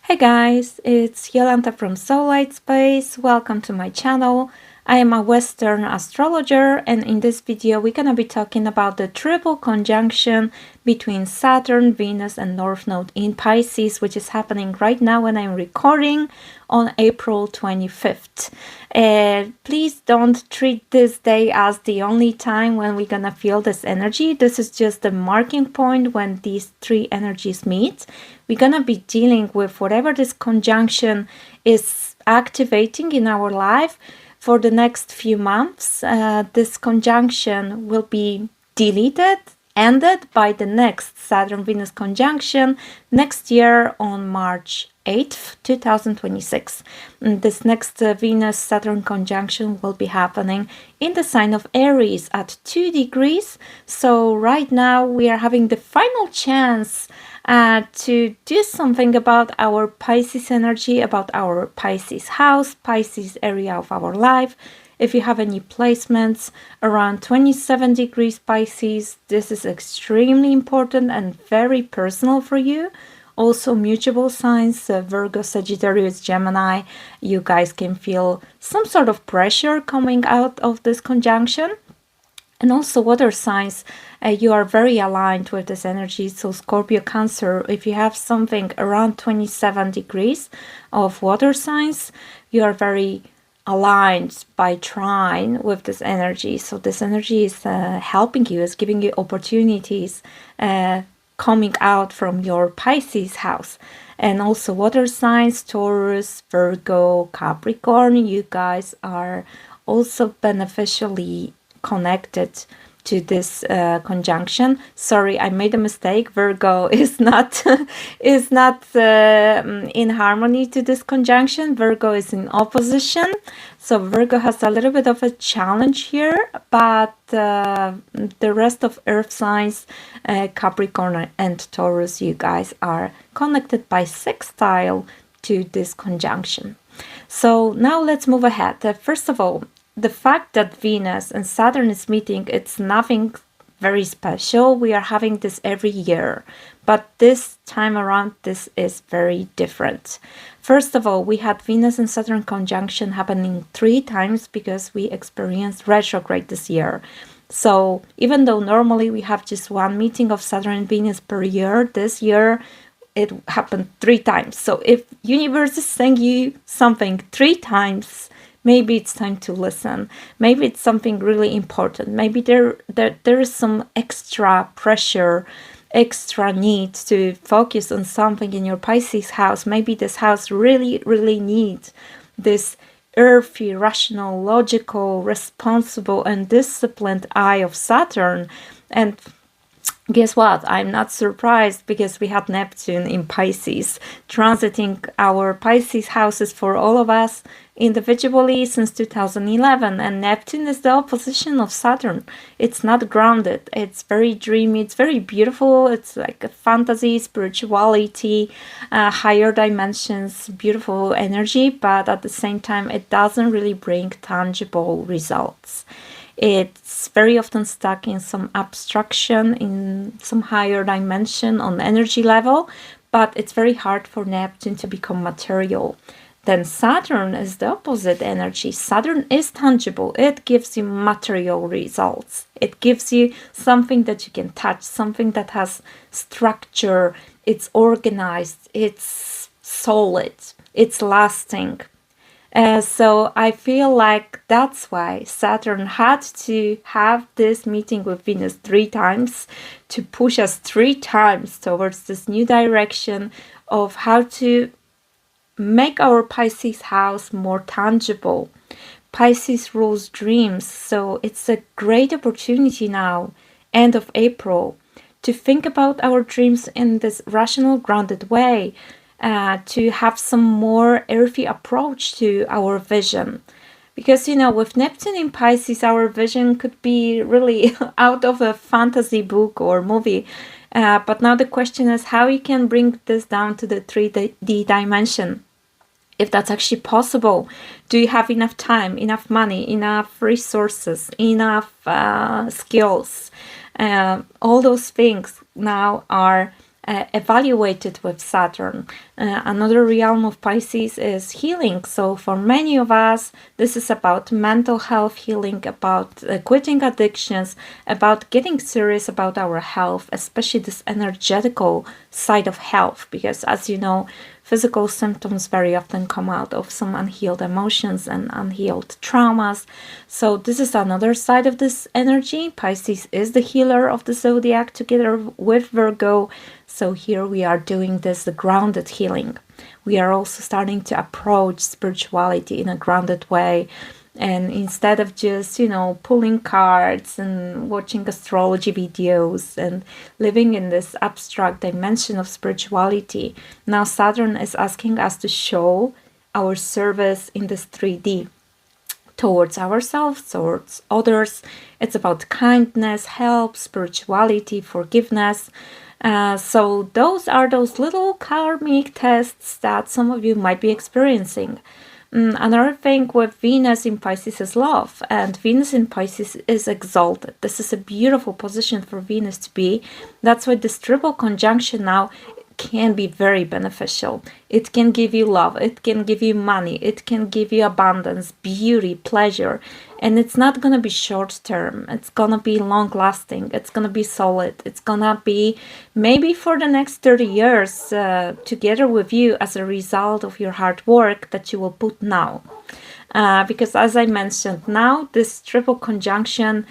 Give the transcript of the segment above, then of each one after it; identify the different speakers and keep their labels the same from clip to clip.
Speaker 1: Hey guys, it's Jolanta from Soullight Space. Welcome to my channel. I am a Western astrologer, and in this video we're gonna be talking about the triple conjunction between Saturn, Venus and North Node in Pisces, which is happening right now when I'm recording on April 25th. Please don't treat this day as the only time when we're gonna feel this energy. This is just the marking point when these three energies meet. We're gonna be dealing with whatever this conjunction is activating in our life for the next few months. This conjunction will be deleted, ended by the next Saturn-Venus conjunction next year on March 8th, 2026. This next Venus-Saturn conjunction will be happening in the sign of Aries at 2 degrees. So right now we are having the final chance to do something about our Pisces energy, about our Pisces house, Pisces area of our life. If you have any placements around 27 degrees Pisces, this is extremely important and very personal for you. Also mutable signs, Virgo, Sagittarius, Gemini, you guys can feel some sort of pressure coming out of this conjunction. And also water signs, you are very aligned with this energy. So Scorpio, Cancer, if you have something around 27 degrees of water signs, you are very aligned by trine with this energy. So this energy is helping you, is giving you opportunities coming out from your Pisces house. And also water signs, Taurus, Virgo, Capricorn, you guys are also beneficially connected to this conjunction. Sorry, I made a mistake. Virgo is not in harmony to this conjunction. Virgo is in opposition, so Virgo has a little bit of a challenge here, but the rest of earth signs, Capricorn and Taurus, you guys are connected by sextile to this conjunction. So now let's move ahead. First of all, the fact that Venus and Saturn is meeting, it's nothing very special. We are having this every year, but this time around this is very different. First of all, we had Venus and Saturn conjunction happening 3 times because we experienced retrograde this year. So even though normally we have just one meeting of Saturn and Venus per year, this year it happened 3 times. So if universe is saying you something 3 times, maybe it's time to listen. Maybe it's something really important. Maybe there is some extra pressure, extra need to focus on something in your Pisces house. Maybe this house really needs this earthy, rational, logical, responsible, and disciplined eye of Saturn. And guess what? I'm not surprised because we had Neptune in Pisces transiting our Pisces houses for all of us individually since 2011, and Neptune is the opposition of Saturn. It's not grounded, it's very dreamy, it's very beautiful, it's like a fantasy, spirituality, higher dimensions, beautiful energy, but at the same time it doesn't really bring tangible results. It's very often stuck in some abstraction, in some higher dimension on energy level, but it's very hard for Neptune to become material. Then Saturn is the opposite energy. Saturn is tangible. It gives you material results. It gives you something that you can touch, something that has structure, it's organized, it's solid, it's lasting. So I feel like that's why Saturn had to have this meeting with Venus 3 times to push us 3 times towards this new direction of how to make our Pisces house more tangible. Pisces rules dreams, so it's a great opportunity now, end of April, to think about our dreams in this rational, grounded way. To have some more earthy approach to our vision. Because, you know, with Neptune in Pisces, our vision could be really out of a fantasy book or movie. But now the question is how you can bring this down to the 3D dimension. If that's actually possible. Do you have enough time, enough money, enough resources, enough skills? All those things now are evaluated with Saturn. Another realm of Pisces is healing. So for many of us, this is about mental health healing, about quitting addictions, about getting serious about our health, especially this energetical side of health, because as you know, physical symptoms very often come out of some unhealed emotions and unhealed traumas. So this is another side of this energy. Pisces is the healer of the zodiac together with Virgo. So here we are doing this grounded healing. We are also starting to approach spirituality in a grounded way. And instead of just, pulling cards and watching astrology videos and living in this abstract dimension of spirituality, now Saturn is asking us to show our service in this 3D towards ourselves, towards others. It's about kindness, help, spirituality, forgiveness. So those are those little karmic tests that some of you might be experiencing. Another thing with Venus in Pisces is love, and Venus in Pisces is exalted. This is a beautiful position for Venus to be. That's why this triple conjunction now can be very beneficial. It can give you love, it can give you money, it can give you abundance, beauty, pleasure, and it's not gonna be short term. It's gonna be long lasting. It's gonna be solid. It's gonna be maybe for the next 30 years together with you as a result of your hard work that you will put now. Because as I mentioned, now this triple conjunction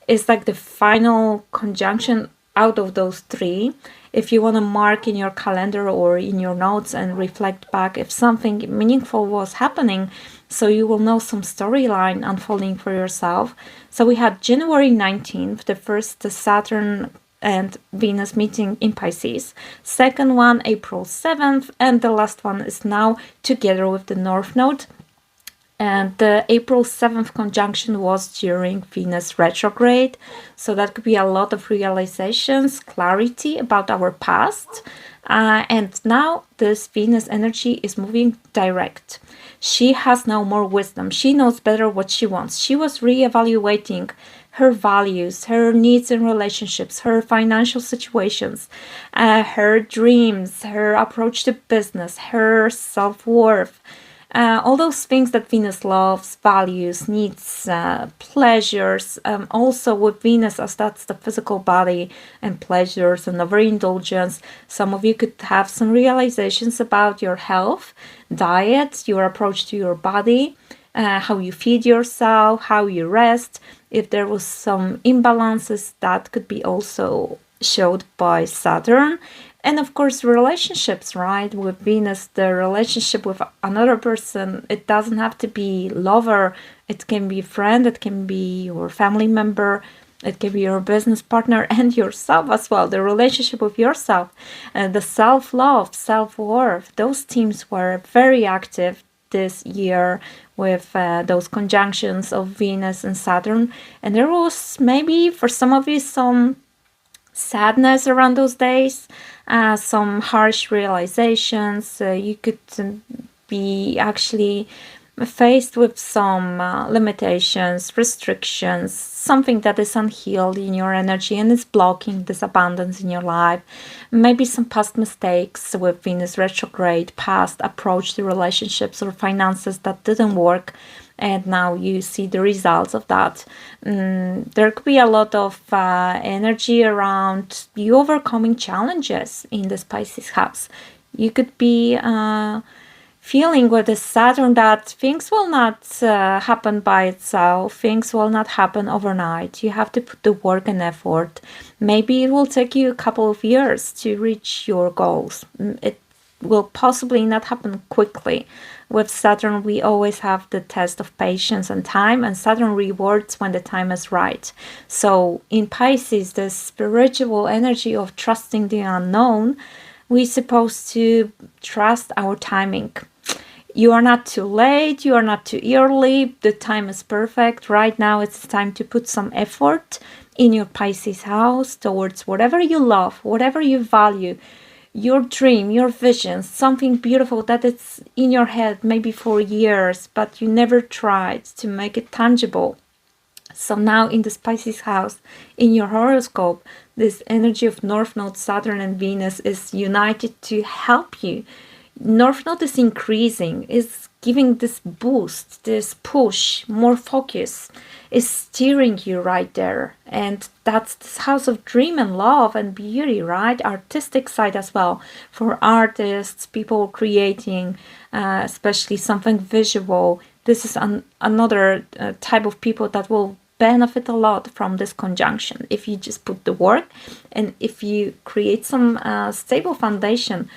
Speaker 1: is like the final conjunction out of those three. If you want to mark in your calendar or in your notes and reflect back if something meaningful was happening, so you will know some storyline unfolding for yourself. So we had January 19th, the first Saturn and Venus meeting in Pisces. Second one, April 7th, and the last one is now together with the North Node. And the April 7th conjunction was during Venus retrograde. So that could be a lot of realizations, clarity about our past. And now this Venus energy is moving direct. She has now more wisdom. She knows better what she wants. She was reevaluating her values, her needs in relationships, her financial situations, her dreams, her approach to business, her self-worth. All those things that Venus loves, values, needs, pleasures. Also with Venus, as that's the physical body and pleasures and overindulgence, some of you could have some realizations about your health, diet, your approach to your body, how you feed yourself, how you rest. If there was some imbalances, that could be also showed by Saturn. And of course, relationships, right? With Venus, the relationship with another person, it doesn't have to be lover. It can be friend, it can be your family member, it can be your business partner and yourself as well. The relationship with yourself, the self-love, self-worth, those themes were very active this year with those conjunctions of Venus and Saturn. And there was maybe for some of you some sadness around those days, some harsh realizations. You could be actually faced with some limitations, restrictions, something that is unhealed in your energy and is blocking this abundance in your life. Maybe some past mistakes with Venus retrograde, past approach to relationships or finances that didn't work. And now you see the results of that. There could be a lot of energy around you overcoming challenges in the Pisces house. You could be feeling with the Saturn that things will not happen by itself. Things will not happen overnight. You have to put the work and effort. Maybe it will take you a couple of years to reach your goals. It will possibly not happen quickly. With Saturn, we always have the test of patience and time, and Saturn rewards when the time is right. So in Pisces, the spiritual energy of trusting the unknown, we're supposed to trust our timing. You are not too late, you are not too early, the time is perfect. Right now it's time to put some effort in your Pisces house towards whatever you love, whatever you value, your dream, your vision, something beautiful that it's in your head maybe for years, but you never tried to make it tangible. So now in the Pisces house, in your horoscope, this energy of North Node, Saturn and Venus is united to help you. North Node is increasing, is giving this boost, this push, more focus, is steering you right there. And that's this house of dream and love and beauty, right? Artistic side as well. For artists, people creating, especially something visual. This is another type of people that will benefit a lot from this conjunction if you just put the work and if you create some stable foundation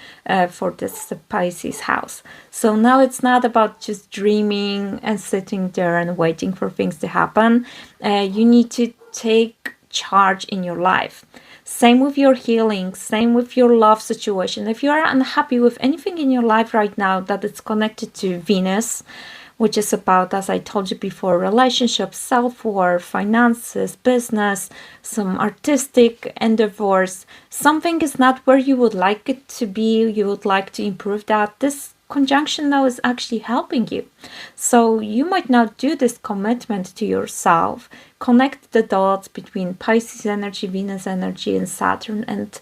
Speaker 1: for this Pisces house. So now it's not about just dreaming and sitting there and waiting for things to happen. You need to take charge in your life. Same with your healing, same with your love situation. If you are unhappy with anything in your life right now that is connected to Venus, which is about, as I told you before, relationships, self-worth, finances, business, some artistic endeavors. Something is not where you would like it to be, you would like to improve that. This conjunction now is actually helping you. So you might now do this commitment to yourself, connect the dots between Pisces energy, Venus energy, and Saturn, and,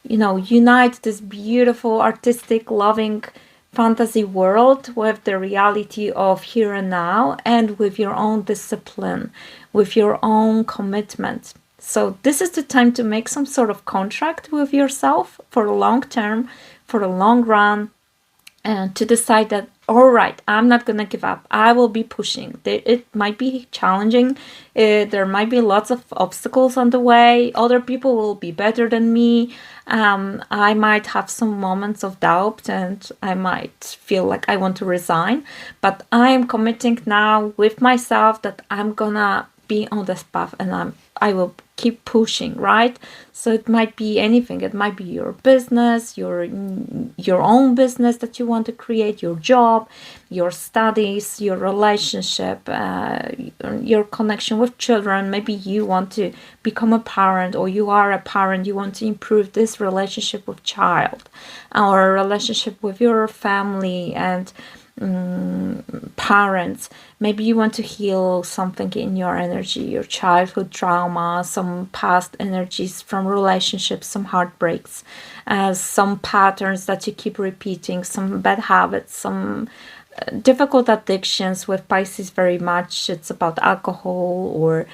Speaker 1: you know, unite this beautiful, artistic, loving fantasy world with the reality of here and now, and with your own discipline, with your own commitment. So this is the time to make some sort of contract with yourself for a long term, for a long run, and to decide that, all right, I'm not gonna give up. I will be pushing. It might be challenging. There might be lots of obstacles on the way. Other people will be better than me. I might have some moments of doubt and I might feel like I want to resign. But I am committing now with myself that I'm gonna be on this path and I will keep pushing, right? So it might be anything. It might be your business, your own business that you want to create, your job, your studies, your relationship, your connection with children. Maybe you want to become a parent, or you are a parent, you want to improve this relationship with child, or a relationship with your family and parents. Maybe you want to heal something in your energy, your childhood trauma, some past energies from relationships, some heartbreaks, some patterns that you keep repeating, some bad habits, some difficult addictions. With Pisces, very much it's about alcohol or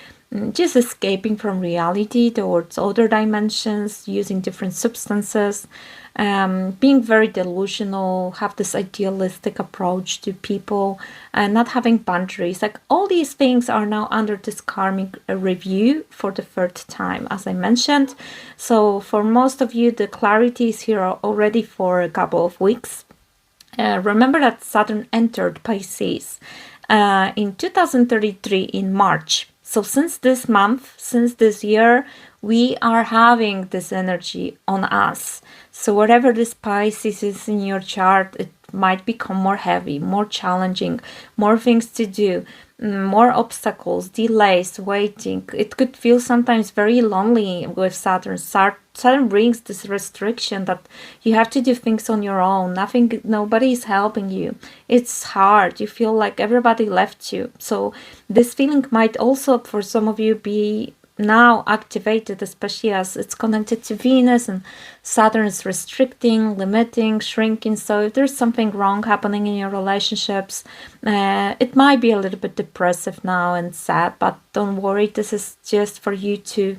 Speaker 1: just escaping from reality towards other dimensions, using different substances, being very delusional, have this idealistic approach to people, and not having boundaries. Like, all these things are now under this karmic review for the third time, as I mentioned. So for most of you, the clarity is here already for a couple of weeks. Remember that Saturn entered Pisces in 2033 in March. So since this month, since this year, we are having this energy on us. So whatever this Pisces is in your chart, it might become more heavy, more challenging, more things to do, more obstacles, delays, waiting. It could feel sometimes very lonely with Saturn. Saturn brings this restriction that you have to do things on your own. Nobody is helping you. It's hard. You feel like everybody left you. So this feeling might also, for some of you, be now activated, especially as it's connected to Venus, and Saturn is restricting, limiting, shrinking. So if there's something wrong happening in your relationships, it might be a little bit depressive now and sad, but don't worry, this is just for you to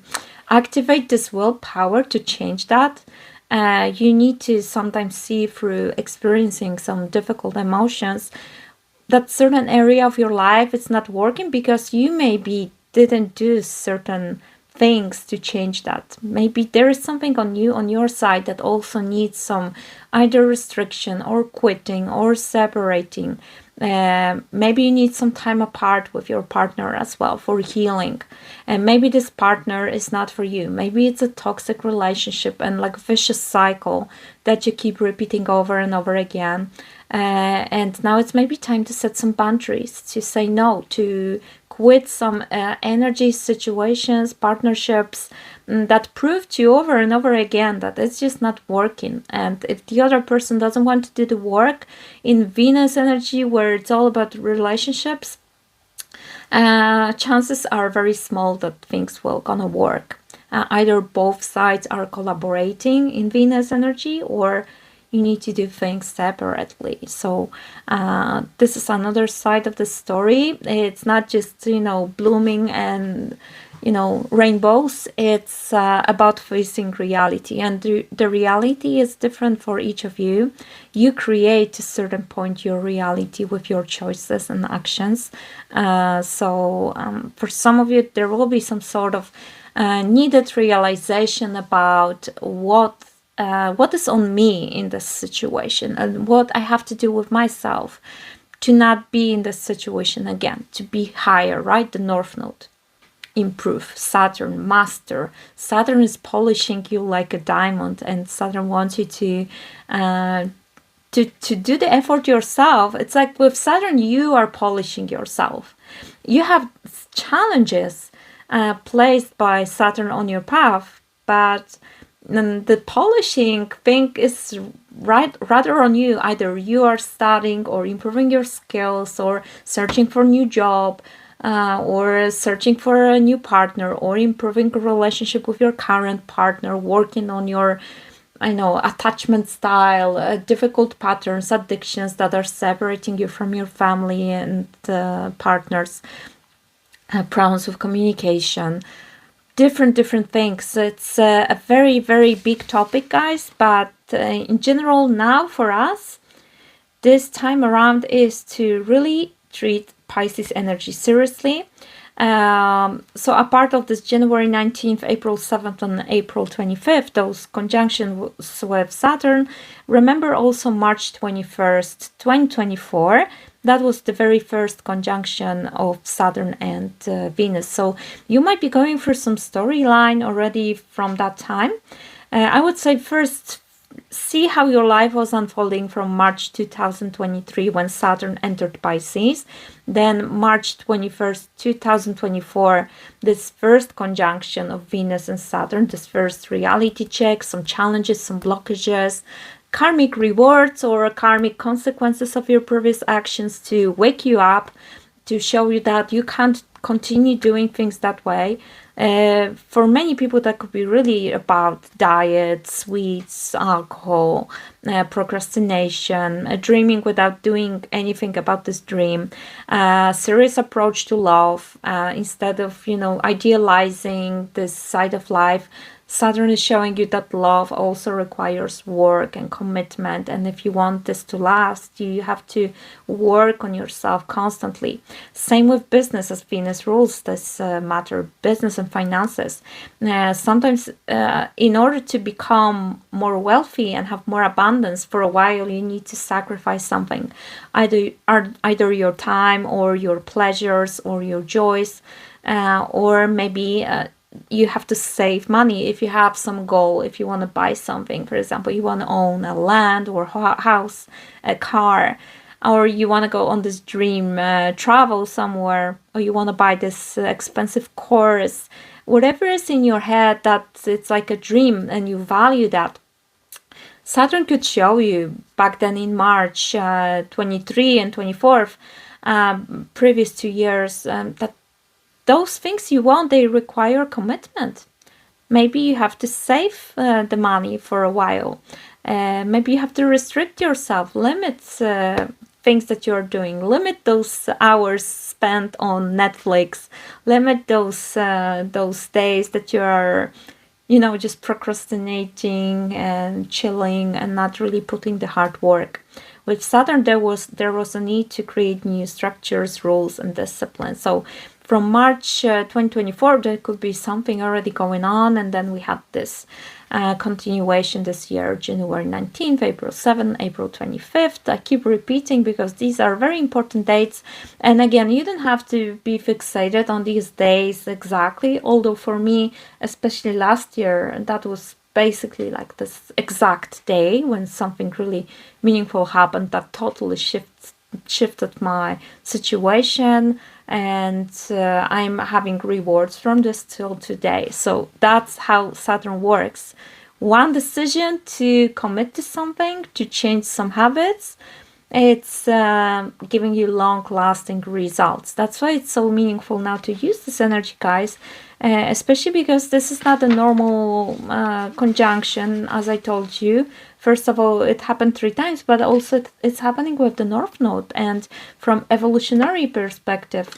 Speaker 1: activate this willpower to change that. You need to sometimes see through experiencing some difficult emotions that certain area of your life it's not working because you maybe didn't do certain things to change that. Maybe there is something on your side that also needs some either restriction or quitting or separating. Maybe you need some time apart with your partner as well for healing. And maybe this partner is not for you. Maybe it's a toxic relationship and like a vicious cycle that you keep repeating over and over again. And now it's maybe time to set some boundaries, to say no, to quit some energy situations, partnerships that prove to you over and over again that it's just not working. And if the other person doesn't want to do the work in Venus energy, where it's all about relationships, chances are very small that things will gonna work. Either both sides are collaborating in Venus energy, or you need to do things separately. So this is another side of the story. It's not just, you know, blooming and, you know, rainbows. It's about facing reality, and the reality is different for each of you. You create to a certain point your reality with your choices and actions. For some of you, there will be some sort of needed realization about what is on me in this situation and what I have to do with myself to not be in this situation again, to be higher, right? The North Node. Improve. Saturn, master. Saturn is polishing you like a diamond, and Saturn wants you to do the effort yourself. It's like with Saturn, you are polishing yourself. You have challenges placed by Saturn on your path, but the polishing thing is rather on you. Either you are studying or improving your skills, or searching for a new job, or searching for a new partner, or improving a relationship with your current partner, working on your, I know, attachment style, difficult patterns, addictions that are separating you from your family and partners, problems with communication, different things. It's a very, very big topic, guys, but in general now for us, this time around is to really treat Pisces energy seriously. So a part of this January 19th, April 7th and April 25th, those conjunctions with Saturn, remember also March 21st, 2024, that was the very first conjunction of Saturn and Venus. So you might be going through some storyline already from that time. I would say first, see how your life was unfolding from March 2023 when Saturn entered Pisces. Then March 21st, 2024, this first conjunction of Venus and Saturn, this first reality check, some challenges, some blockages, karmic rewards or karmic consequences of your previous actions to wake you up, to show you that you can't continue doing things that way. For many people, that could be really about diet, sweets, alcohol, procrastination, dreaming without doing anything about this dream, serious approach to love, instead of, you know, idealizing this side of life. Saturn is showing you that love also requires work and commitment, and if you want this to last, you have to work on yourself constantly. Same with business, as Venus rules this matter, business and finances. Sometimes in order to become more wealthy and have more abundance, for a while you need to sacrifice something, either your time or your pleasures or your joys, or maybe you have to save money if you have some goal. If you want to buy something, for example, you want to own a land or house, a car, or you want to go on this dream travel somewhere, or you want to buy this expensive course, whatever is in your head that it's like a dream and you value that. Saturn could show you back then in March 23 and 24th, previous 2 years, that those things you want, they require commitment. Maybe you have to save the money for a while. Maybe you have to restrict yourself, limit things that you're doing, limit those hours spent on Netflix, limit those days that you are, you know, just procrastinating and chilling and not really putting the hard work. With Saturn, there was a need to create new structures, rules, and discipline. So from March 2024, there could be something already going on, and then we had this continuation this year, January 19th, April 7th, April 25th. I keep repeating because these are very important dates, and again, you don't have to be fixated on these days exactly, although for me, especially last year, that was basically like this exact day when something really meaningful happened that totally shifted my situation, and I'm having rewards from this till today. So that's how Saturn works. One decision to commit to something, to change some habits, it's giving you long-lasting results. That's why it's so meaningful now to use this energy, guys, especially because this is not a normal conjunction, as I told you. First of all, it happened 3 times, but also it's happening with the North Node. And from evolutionary perspective,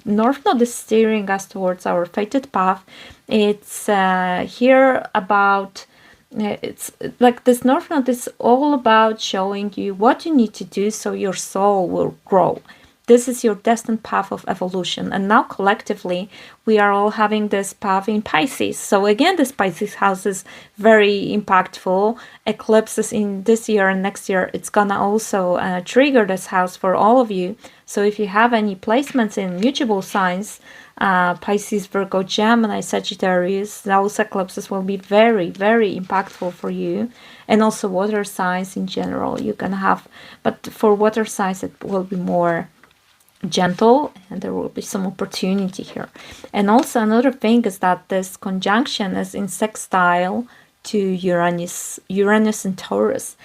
Speaker 1: North Node is steering us towards our fated path. It's here about... it's like this North Node is all about showing you what you need to do so your soul will grow. This is your destined path of evolution. And now collectively, we are all having this path in Pisces. So again, this Pisces house is very impactful. Eclipses in this year and next year, it's gonna also trigger this house for all of you. So if you have any placements in mutable signs, Pisces, Virgo, Gemini, Sagittarius, those eclipses will be very, very impactful for you. And also water signs in general, you can have, but for water signs, it will be more gentle and there will be some opportunity here. And also another thing is that this conjunction is in sextile to Uranus and Taurus.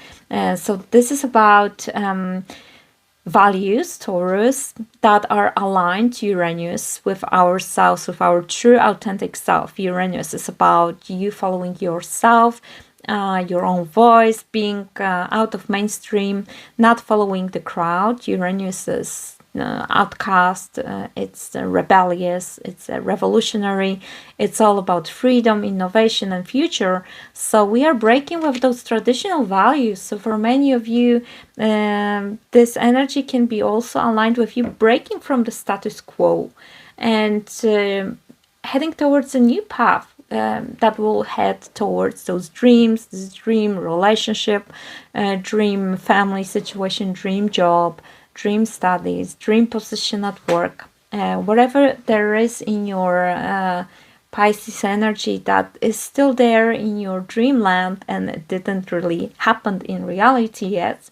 Speaker 1: So this is about values, Taurus, that are aligned to Uranus with ourselves, with our true authentic self. Uranus is about you following yourself, your own voice, being out of mainstream, not following the crowd. Uranus is outcast, it's rebellious, it's revolutionary, it's all about freedom, innovation, and future. So we are breaking with those traditional values. So for many of you, this energy can be also aligned with you breaking from the status quo and heading towards a new path that will head towards those dreams, this dream relationship, dream family situation, dream job, dream studies, dream position at work, whatever there is in your Pisces energy that is still there in your dreamland and it didn't really happen in reality yet.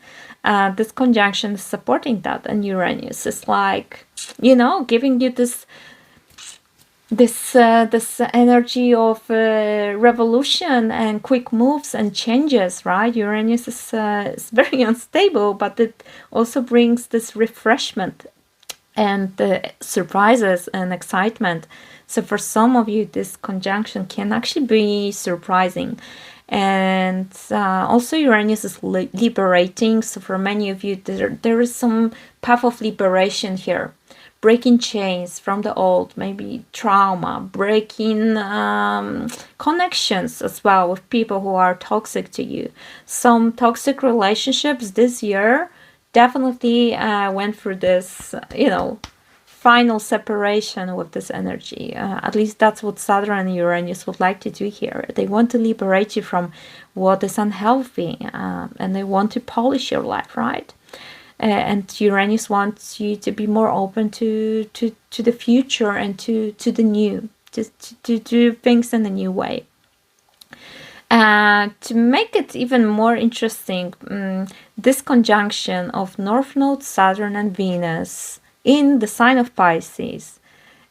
Speaker 1: This conjunction is supporting that, and Uranus is like, you know, giving you this energy of revolution and quick moves and changes, right? Uranus is very unstable, but it also brings this refreshment and surprises and excitement. So for some of you, this conjunction can actually be surprising. And also Uranus is liberating. So for many of you, there is some path of liberation here. Breaking chains from the old, maybe trauma, breaking connections as well with people who are toxic to you. Some toxic relationships this year definitely went through this, you know, final separation with this energy. At least that's what Saturn and Uranus would like to do here. They want to liberate you from what is unhealthy and they want to polish your life, right? And Uranus wants you to be more open to the future and to the new, to do things in a new way. To make it even more interesting, this conjunction of North Node, Saturn and Venus in the sign of Pisces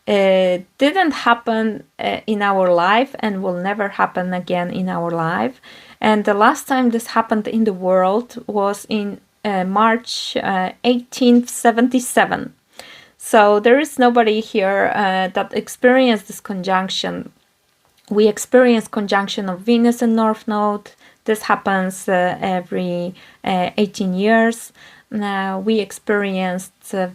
Speaker 1: didn't happen in our life and will never happen again in our life. And the last time this happened in the world was in March 1877. So there is nobody here that experienced this conjunction. We experience conjunction of Venus and North Node. This happens every 18 years. We experienced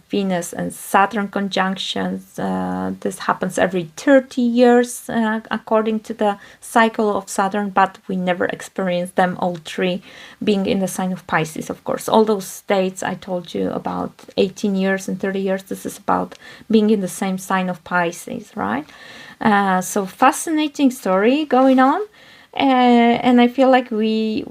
Speaker 1: Venus and Saturn conjunctions. This happens every 30 years according to the cycle of Saturn, but we never experienced them all three being in the sign of Pisces, of course. All those dates I told you about, 18 years and 30 years, this is about being in the same sign of Pisces, right? So fascinating story going on. And I feel like we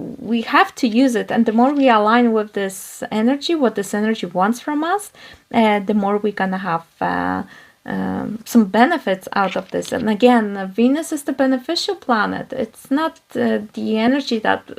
Speaker 1: have to use it, and the more we align with this energy, what this energy wants from us, the more we're gonna have some benefits out of this. And again, Venus is the beneficial planet. It's not the energy that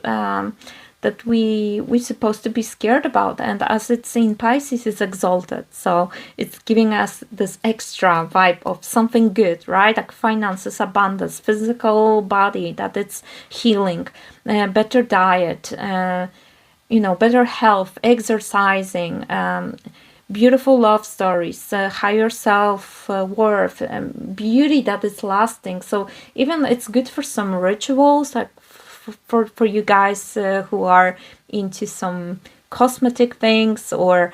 Speaker 1: that we're supposed to be scared about. And as it's in Pisces, it's exalted, so it's giving us this extra vibe of something good, right? Like finances, abundance, physical body, that it's healing, better diet, better health, exercising, beautiful love stories, higher self worth, beauty that is lasting. So even it's good for some rituals, like for you guys who are into some cosmetic things, or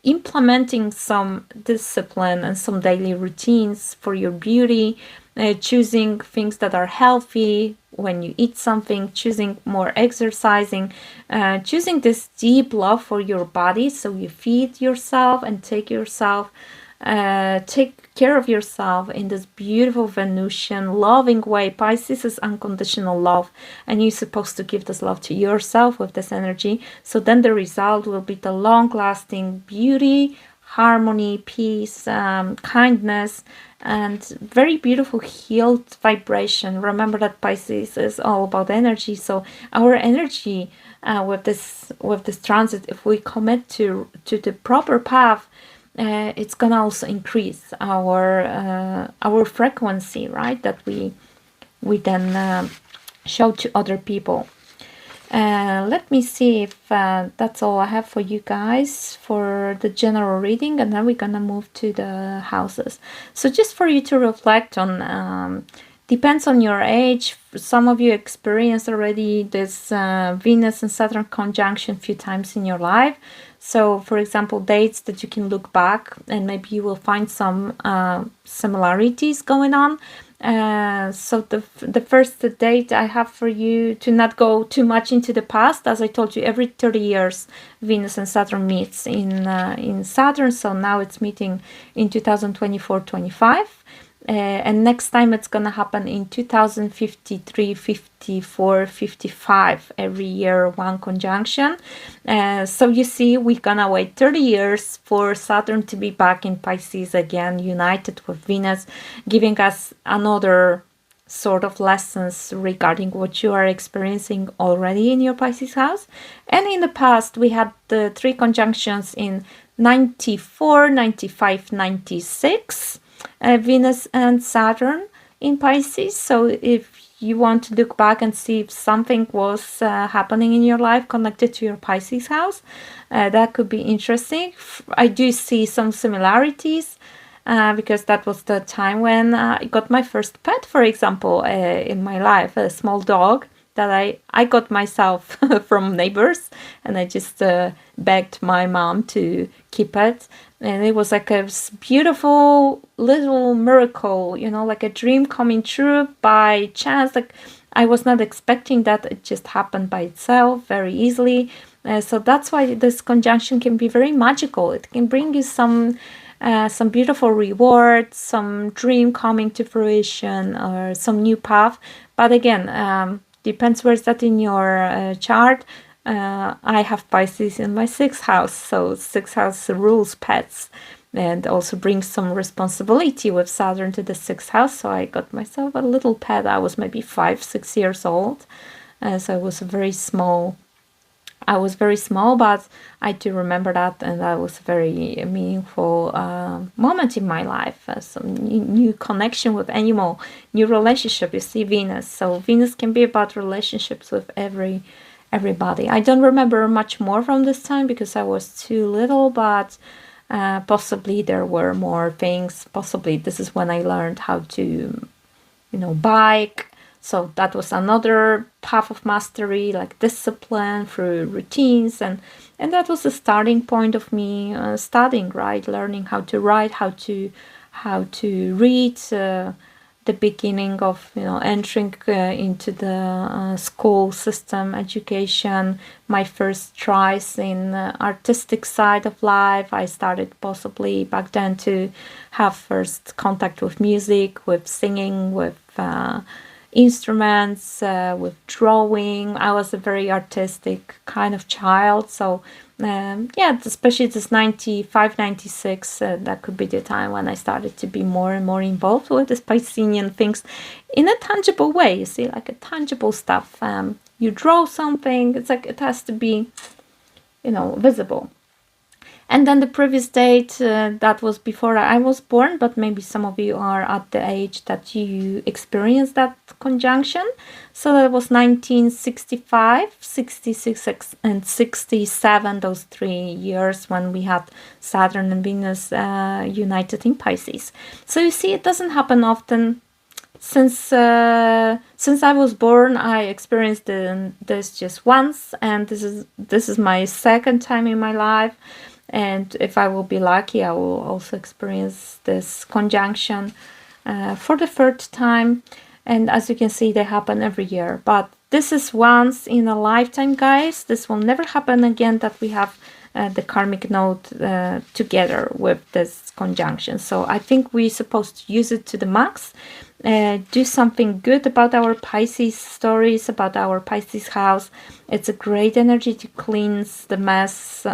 Speaker 1: implementing some discipline and some daily routines for your beauty, choosing things that are healthy when you eat something, choosing more exercising, choosing this deep love for your body, so you feed yourself and take care of yourself in this beautiful Venusian loving way. Pisces is unconditional love, and you're supposed to give this love to yourself with this energy. So then the result will be the long-lasting beauty, harmony, peace, kindness, and very beautiful healed vibration. Remember that Pisces is all about energy. So our energy with this transit, if we commit to the proper path, it's gonna also increase our frequency, right? That we then show to other people. Let me see if that's all I have for you guys for the general reading, and then we're gonna move to the houses. So just for you to reflect on, depends on your age. Some of you experienced already this Venus and Saturn conjunction a few times in your life. So for example, dates that you can look back and maybe you will find some similarities going on. So the first date I have for you, to not go too much into the past, as I told you, every 30 years Venus and Saturn meets in Saturn. So now it's meeting in 2024-25. And next time it's gonna happen in 2053, 54, 55, every year one conjunction. So you see, we're gonna wait 30 years for Saturn to be back in Pisces again, united with Venus, giving us another sort of lessons regarding what you are experiencing already in your Pisces house. And in the past we had the 3 conjunctions in 94, 95, 96. Venus and Saturn in Pisces. So if you want to look back and see if something was happening in your life connected to your Pisces house, that could be interesting. I do see some similarities because that was the time when I got my first pet, for example, in my life, a small dog that I got myself from neighbors, and I just begged my mom to keep it. And it was like a beautiful little miracle, like a dream coming true by chance. Like I was not expecting that. It just happened by itself very easily. So that's why this conjunction can be very magical. It can bring you some beautiful rewards, some dream coming to fruition, or some new path. But again, depends where's that in your chart. I have Pisces in my 6th house, so 6th house rules pets and also brings some responsibility with Saturn to the 6th house. So I got myself a little pet. I was maybe 5-6 years old, so I was very small, but I do remember that, and that was a very meaningful moment in my life. Some new connection with animal, new relationship. You see Venus, so Venus can be about relationships with everybody. I don't remember much more from this time because I was too little, but possibly there were more things. Possibly this is when I learned how to, bike. So that was another path of mastery, like discipline through routines, and that was the starting point of me studying, right? Learning how to write, how to read. The beginning of entering into the school system, education, my first tries in artistic side of life. I started possibly back then to have first contact with music, with singing, with instruments, with drawing. I was a very artistic kind of child, so especially this 95, 96, that could be the time when I started to be more and more involved with this Piscean things in a tangible way. You see, like a tangible stuff. You draw something, it's like it has to be visible. And then the previous date, that was before I was born, but maybe some of you are at the age that you experienced that conjunction. So that was 1965, 66, and 67, those 3 years when we had Saturn and Venus united in Pisces. So you see, it doesn't happen often. Since I was born, I experienced this just once, and this is my second time in my life. And if I will be lucky, I will also experience this conjunction for the third time. And as you can see, they happen every year. But this is once in a lifetime, guys. This will never happen again, that we have the karmic node together with this conjunction. So I think we're supposed to use it to the max. Do something good about our Pisces stories, about our Pisces house. It's a great energy to cleanse the mess,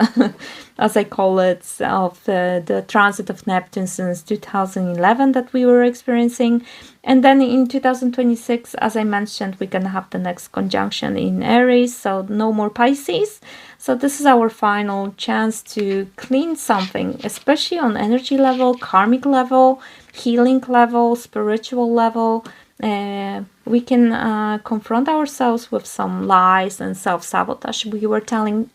Speaker 1: as I call it, of the transit of Neptune since 2011 that we were experiencing. And then in 2026, as I mentioned, we're going to have the next conjunction in Aries, so no more Pisces. So this is our final chance to clean something, especially on energy level, karmic level, healing level, spiritual level. We can confront ourselves with some lies and self-sabotage we were telling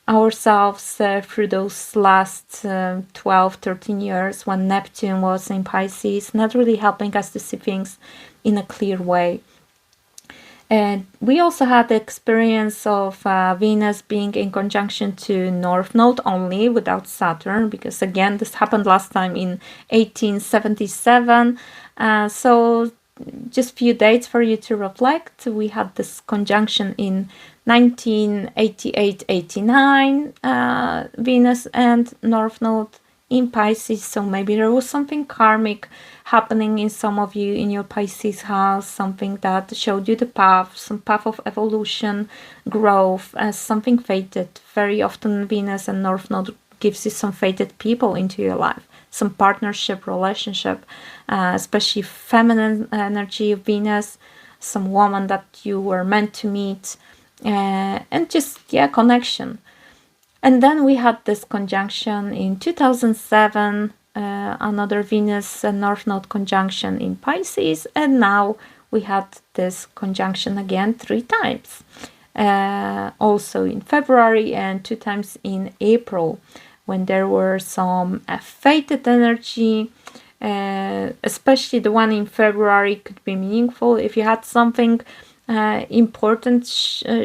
Speaker 1: ourselves through those last 12, 13 years when Neptune was in Pisces, not really helping us to see things in a clear way. And we also had the experience of Venus being in conjunction to North Node only, without Saturn, because again, this happened last time in 1877. So just few dates for you to reflect. We had this conjunction in 1988-89, Venus and North Node in Pisces. So maybe there was something karmic happening in some of you in your Pisces house, something that showed you the path, some path of evolution, growth, as something fated. Very often Venus and North Node gives you some fated people into your life, some partnership, relationship, especially feminine energy of Venus, some woman that you were meant to meet, and just, yeah, connection. And then we had this conjunction in 2007, another Venus and North Node conjunction in Pisces, and now we had this conjunction again 3 times, also in February and 2 times in April, when there were some fated energy, especially the one in February could be meaningful if you had something important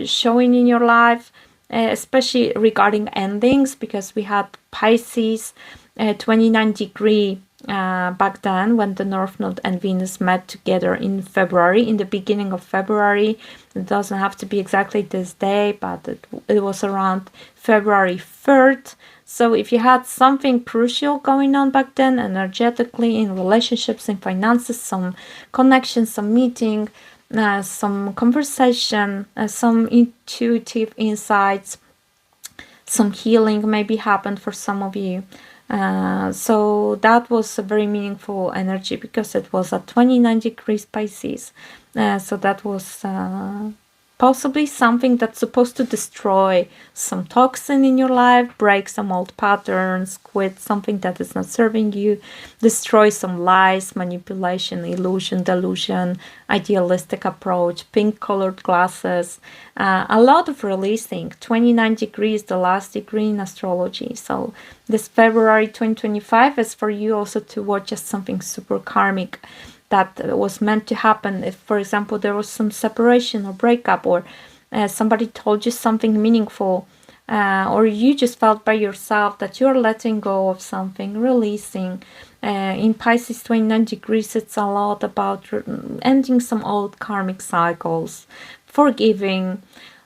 Speaker 1: showing in your life, especially regarding endings, because we had Pisces 29-degree back then when the North Node and Venus met together in February, in the beginning of February. It doesn't have to be exactly this day, but it was around February 3rd. So if you had something crucial going on back then, energetically, in relationships, in finances, some connection, some meeting, some conversation, some intuitive insights, some healing maybe happened for some of you. So that was a very meaningful energy because it was at 29 degrees Pisces. So that was possibly something that's supposed to destroy some toxin in your life, break some old patterns, quit something that is not serving you, destroy some lies, manipulation, illusion, delusion, idealistic approach, pink colored glasses, a lot of releasing. 29 degrees, the last degree in astrology. So this February 2025 is for you also to watch as something super karmic that was meant to happen. If, for example, there was some separation or breakup, or somebody told you something meaningful, or you just felt by yourself that you're letting go of something, releasing. In Pisces 29 degrees, it's a lot about ending some old karmic cycles, forgiving,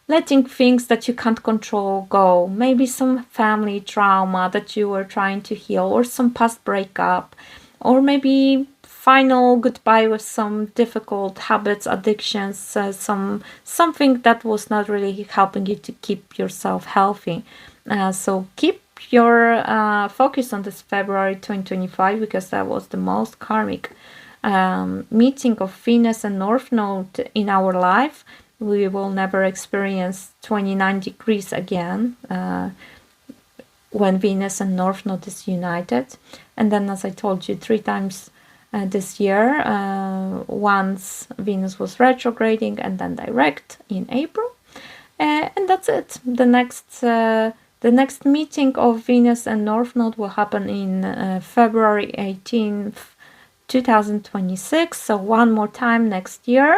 Speaker 1: letting things that you can't control go. Maybe some family trauma that you were trying to heal, or some past breakup, or maybe final goodbye with some difficult habits, addictions, something that was not really helping you to keep yourself healthy. So keep your focus on this February 2025, because that was the most karmic meeting of Venus and North Node in our life. We will never experience 29 degrees again. when Venus and North Node is united. And then, as I told you, 3 times this year, once Venus was retrograding and then direct in April. And that's it. The next meeting of Venus and North Node will happen in February 18th, 2026. So one more time next year.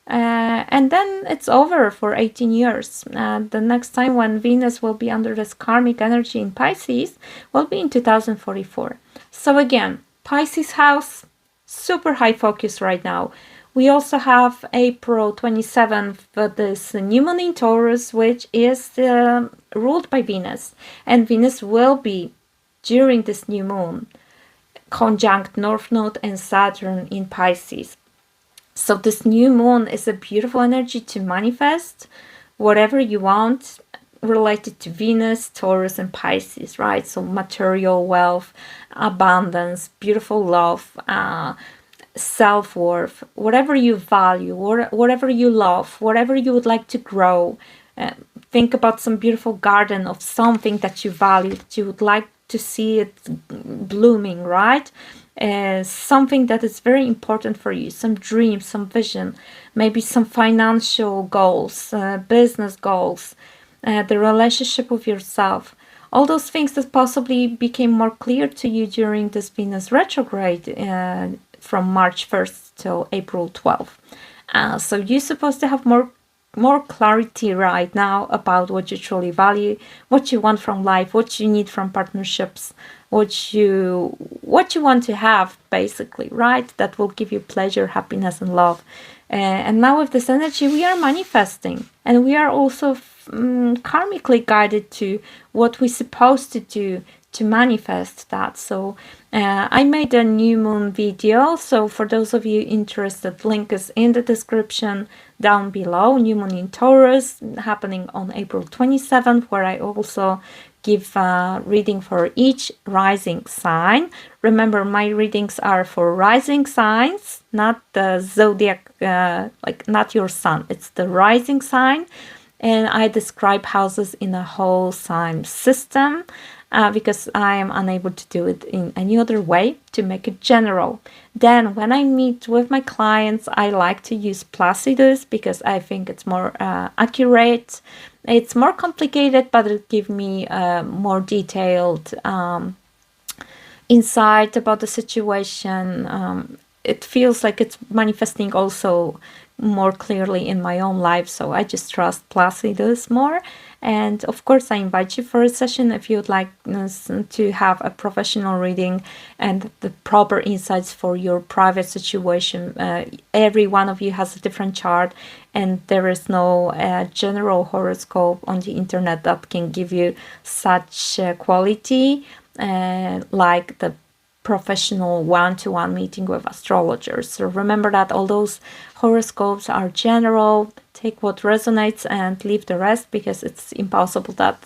Speaker 1: And then it's over for 18 years. The next time when Venus will be under this karmic energy in Pisces will be in 2044. So again, Pisces house, super high focus right now. We also have April 27th, this new moon in Taurus, which is ruled by Venus. And Venus will be, during this new moon, conjunct North Node and Saturn in Pisces. So this new moon is a beautiful energy to manifest whatever you want related to Venus, Taurus, and Pisces, right? So material wealth, abundance, beautiful love, self-worth, whatever you value, whatever you love, whatever you would like to grow. Think about some beautiful garden of something that you value, that you would like to see it blooming, right? Something that is very important for you, some dreams, some vision, maybe some financial goals, business goals, the relationship with yourself. All those things that possibly became more clear to you during this Venus retrograde from March 1st till April 12th. So you're supposed to have more clarity right now about what you truly value, what you want from life, what you need from partnerships, what you want to have, basically, right? That will give you pleasure, happiness, and love. And now with this energy, we are manifesting, and we are also karmically guided to what we're supposed to do to manifest that. So I made a new moon video, so for those of you interested, link is in the description down below. New moon in Taurus happening on April 27th, where I also give reading for each rising sign. Remember, my readings are for rising signs, not the zodiac, like not your sun. It's the rising sign, and I describe houses in a whole sign system. Because I am unable to do it in any other way, to make it general. Then when I meet with my clients, I like to use Placidus because I think it's more accurate. It's more complicated, but it gives me more detailed insight about the situation. It feels like it's manifesting also more clearly in my own life, so I just trust Placidus more. And of course, I invite you for a session if you'd like to have a professional reading and the proper insights for your private situation. Every one of you has a different chart, and there is no general horoscope on the internet that can give you such quality like the professional one-to-one meeting with astrologers. So remember that all those horoscopes are general. Take what resonates and leave the rest, because it's impossible that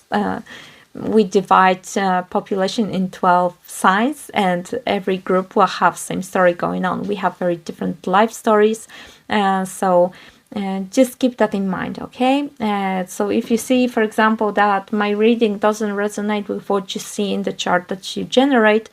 Speaker 1: we divide population in 12 signs and every group will have same story going on. We have very different life stories, so just keep that in mind, okay? So if you see, for example, that my reading doesn't resonate with what you see in the chart that you generate,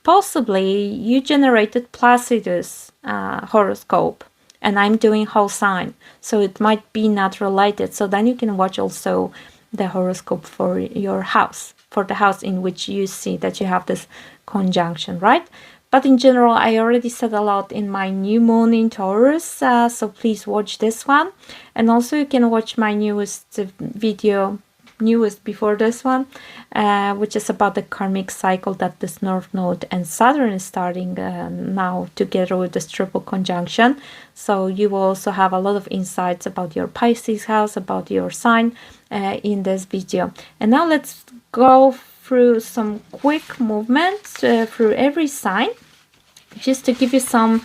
Speaker 1: possibly you generated Placidus horoscope, and I'm doing whole sign, so it might be not related. So then you can watch also the horoscope for your house, for the house in which you see that you have this conjunction, right? But in general, I already said a lot in my new moon in Taurus, so please watch this one. And also you can watch my newest video, newest before this one, which is about the karmic cycle that this North Node and Saturn is starting now together with this triple conjunction. So you will also have a lot of insights about your Pisces house, about your sign in this video. And now let's go through some quick movements through every sign, just to give you some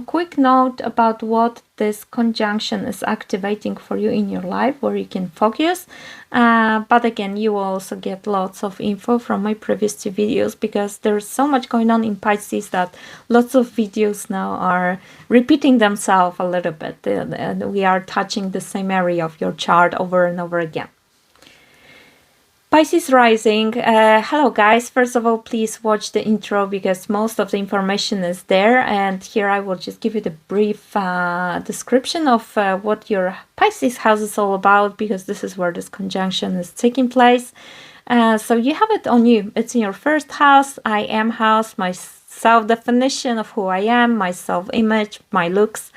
Speaker 1: quick note about what this conjunction is activating for you in your life, where you can focus. But again, you will also get lots of info from my previous 2 videos, because there's so much going on in Pisces that lots of videos now are repeating themselves a little bit. We are touching the same area of your chart over and over again. Pisces rising. Hello guys, first of all, please watch the intro because most of the information is there, and here I will just give you the brief description of what your Pisces house is all about, because this is where this conjunction is taking place. So you have it on you. It's in your first house, I am house, my self-definition of who I am, my self-image, my looks.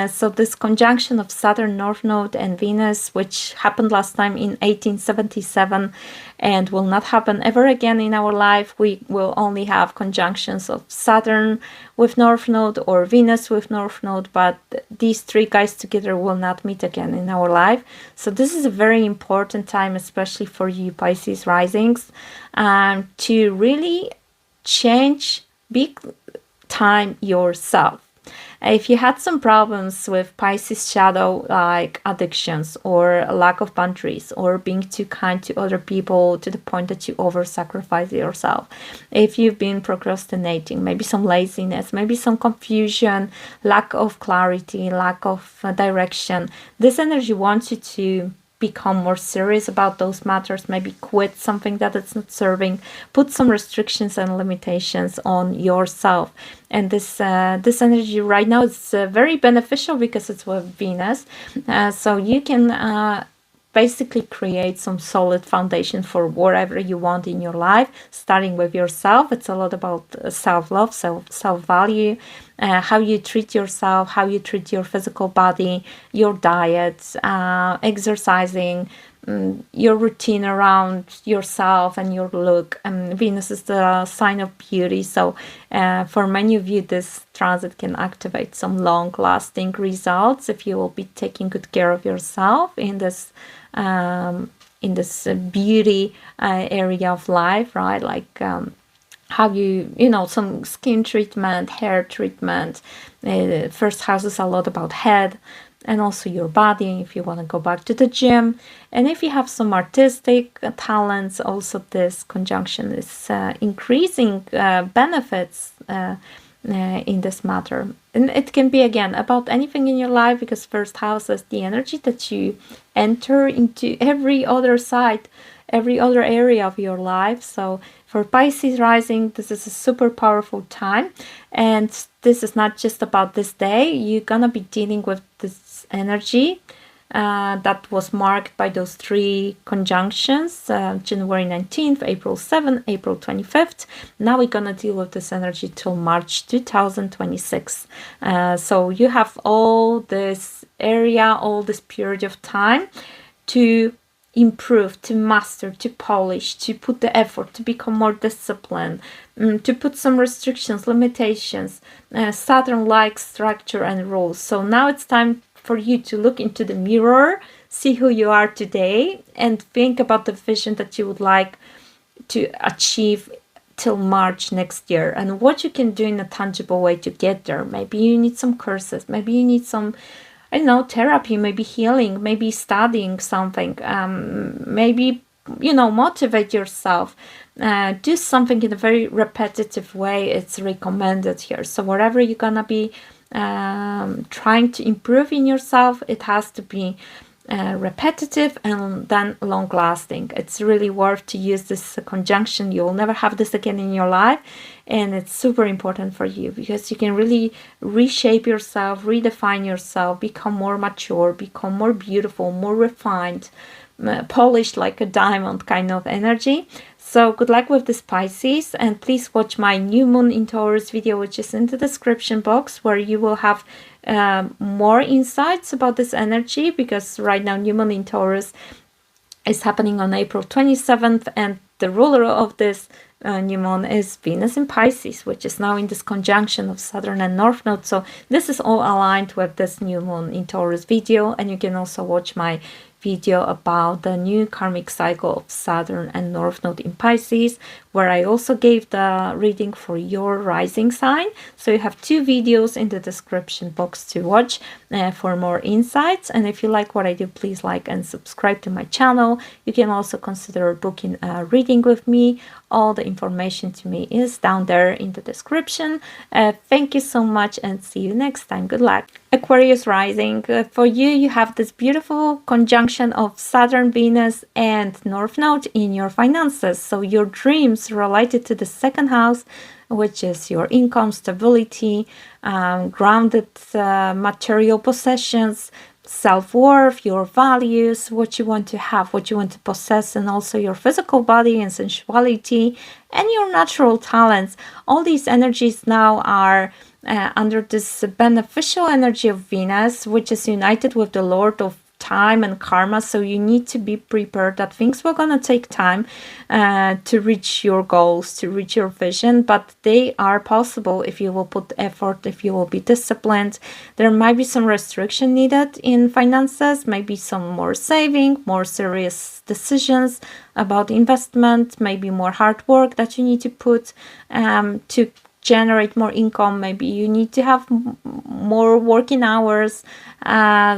Speaker 1: So this conjunction of Saturn, North Node, and Venus, which happened last time in 1877 and will not happen ever again in our life. We will only have conjunctions of Saturn with North Node or Venus with North Node, but these three guys together will not meet again in our life. So this is a very important time, especially for you Pisces risings, to really change big time yourself. If you had some problems with Pisces shadow, like addictions or lack of boundaries or being too kind to other people to the point that you over-sacrifice yourself, if you've been procrastinating, maybe some laziness, maybe some confusion, lack of clarity, lack of direction, this energy wants you to become more serious about those matters, maybe quit something that it's not serving, put some restrictions and limitations on yourself. And this energy right now is very beneficial because it's with Venus, so you can basically create some solid foundation for whatever you want in your life, starting with yourself. It's a lot about self-love, self-value, how you treat yourself, how you treat your physical body, your diet, exercising, your routine around yourself and your look. Venus is the sign of beauty, so for many of you this transit can activate some long-lasting results if you will be taking good care of yourself in this beauty area of life, right? Like how you know, some skin treatment, hair treatment. First house is a lot about head and also your body if you want to go back to the gym. And if you have some artistic talents, also this conjunction is increasing benefits in this matter. And it can be again about anything in your life, because first house is the energy that you enter into every other side, every other area of your life. So for Pisces rising, this is a super powerful time, and this is not just about this day. You're gonna be dealing with this energy that was marked by those three conjunctions, January 19th, April 7th, April 25th. Now we're gonna deal with this energy till March 2026. So you have all this area, all this period of time to improve, to master, to polish, to put the effort, to become more disciplined, to put some restrictions, limitations. Saturn likes structure and rules. So now it's time for you to look into the mirror, see who you are today, and think about the vision that you would like to achieve till March next year, and what you can do in a tangible way to get there. Maybe you need some courses, maybe you need some, I don't know, therapy, maybe healing, maybe studying something, maybe, you know, motivate yourself. Do something in a very repetitive way. It's recommended here. So whatever you're gonna be trying to improve in yourself, it has to be repetitive and then long-lasting. It's really worth to use this conjunction. You will never have this again in your life, and it's super important for you because you can really reshape yourself, redefine yourself, become more mature, become more beautiful, more refined, polished like a diamond kind of energy. So good luck with this Pisces, and please watch my new moon in Taurus video, which is in the description box, where you will have more insights about this energy, because right now new moon in Taurus is happening on April 27th, and the ruler of this new moon is Venus in Pisces, which is now in this conjunction of Saturn and North Node. So this is all aligned with this new moon in Taurus video, and you can also watch my video about the new karmic cycle of Saturn and North Node in Pisces, where I also gave the reading for your rising sign. So you have two videos in the description box to watch for more insights. And if you like what I do, please like and subscribe to my channel. You can also consider booking a reading with me. All the information to me is down there in the description. Thank you so much, and see you next time. Good luck. Aquarius rising, for you, you have this beautiful conjunction conjunction of Saturn, Venus, and North Node in your finances. So your dreams related to the second house, which is your income, stability, grounded material possessions, self-worth, your values, what you want to have, what you want to possess, and also your physical body and sensuality and your natural talents. All these energies now are under this beneficial energy of Venus, which is united with the Lord of time and karma. So you need to be prepared that things will gonna take time to reach your goals, to reach your vision, but they are possible if you will put effort, if you will be disciplined. There might be some restriction needed in finances, maybe some more saving, more serious decisions about investment, maybe more hard work that you need to put to generate more income. Maybe you need to have more working hours.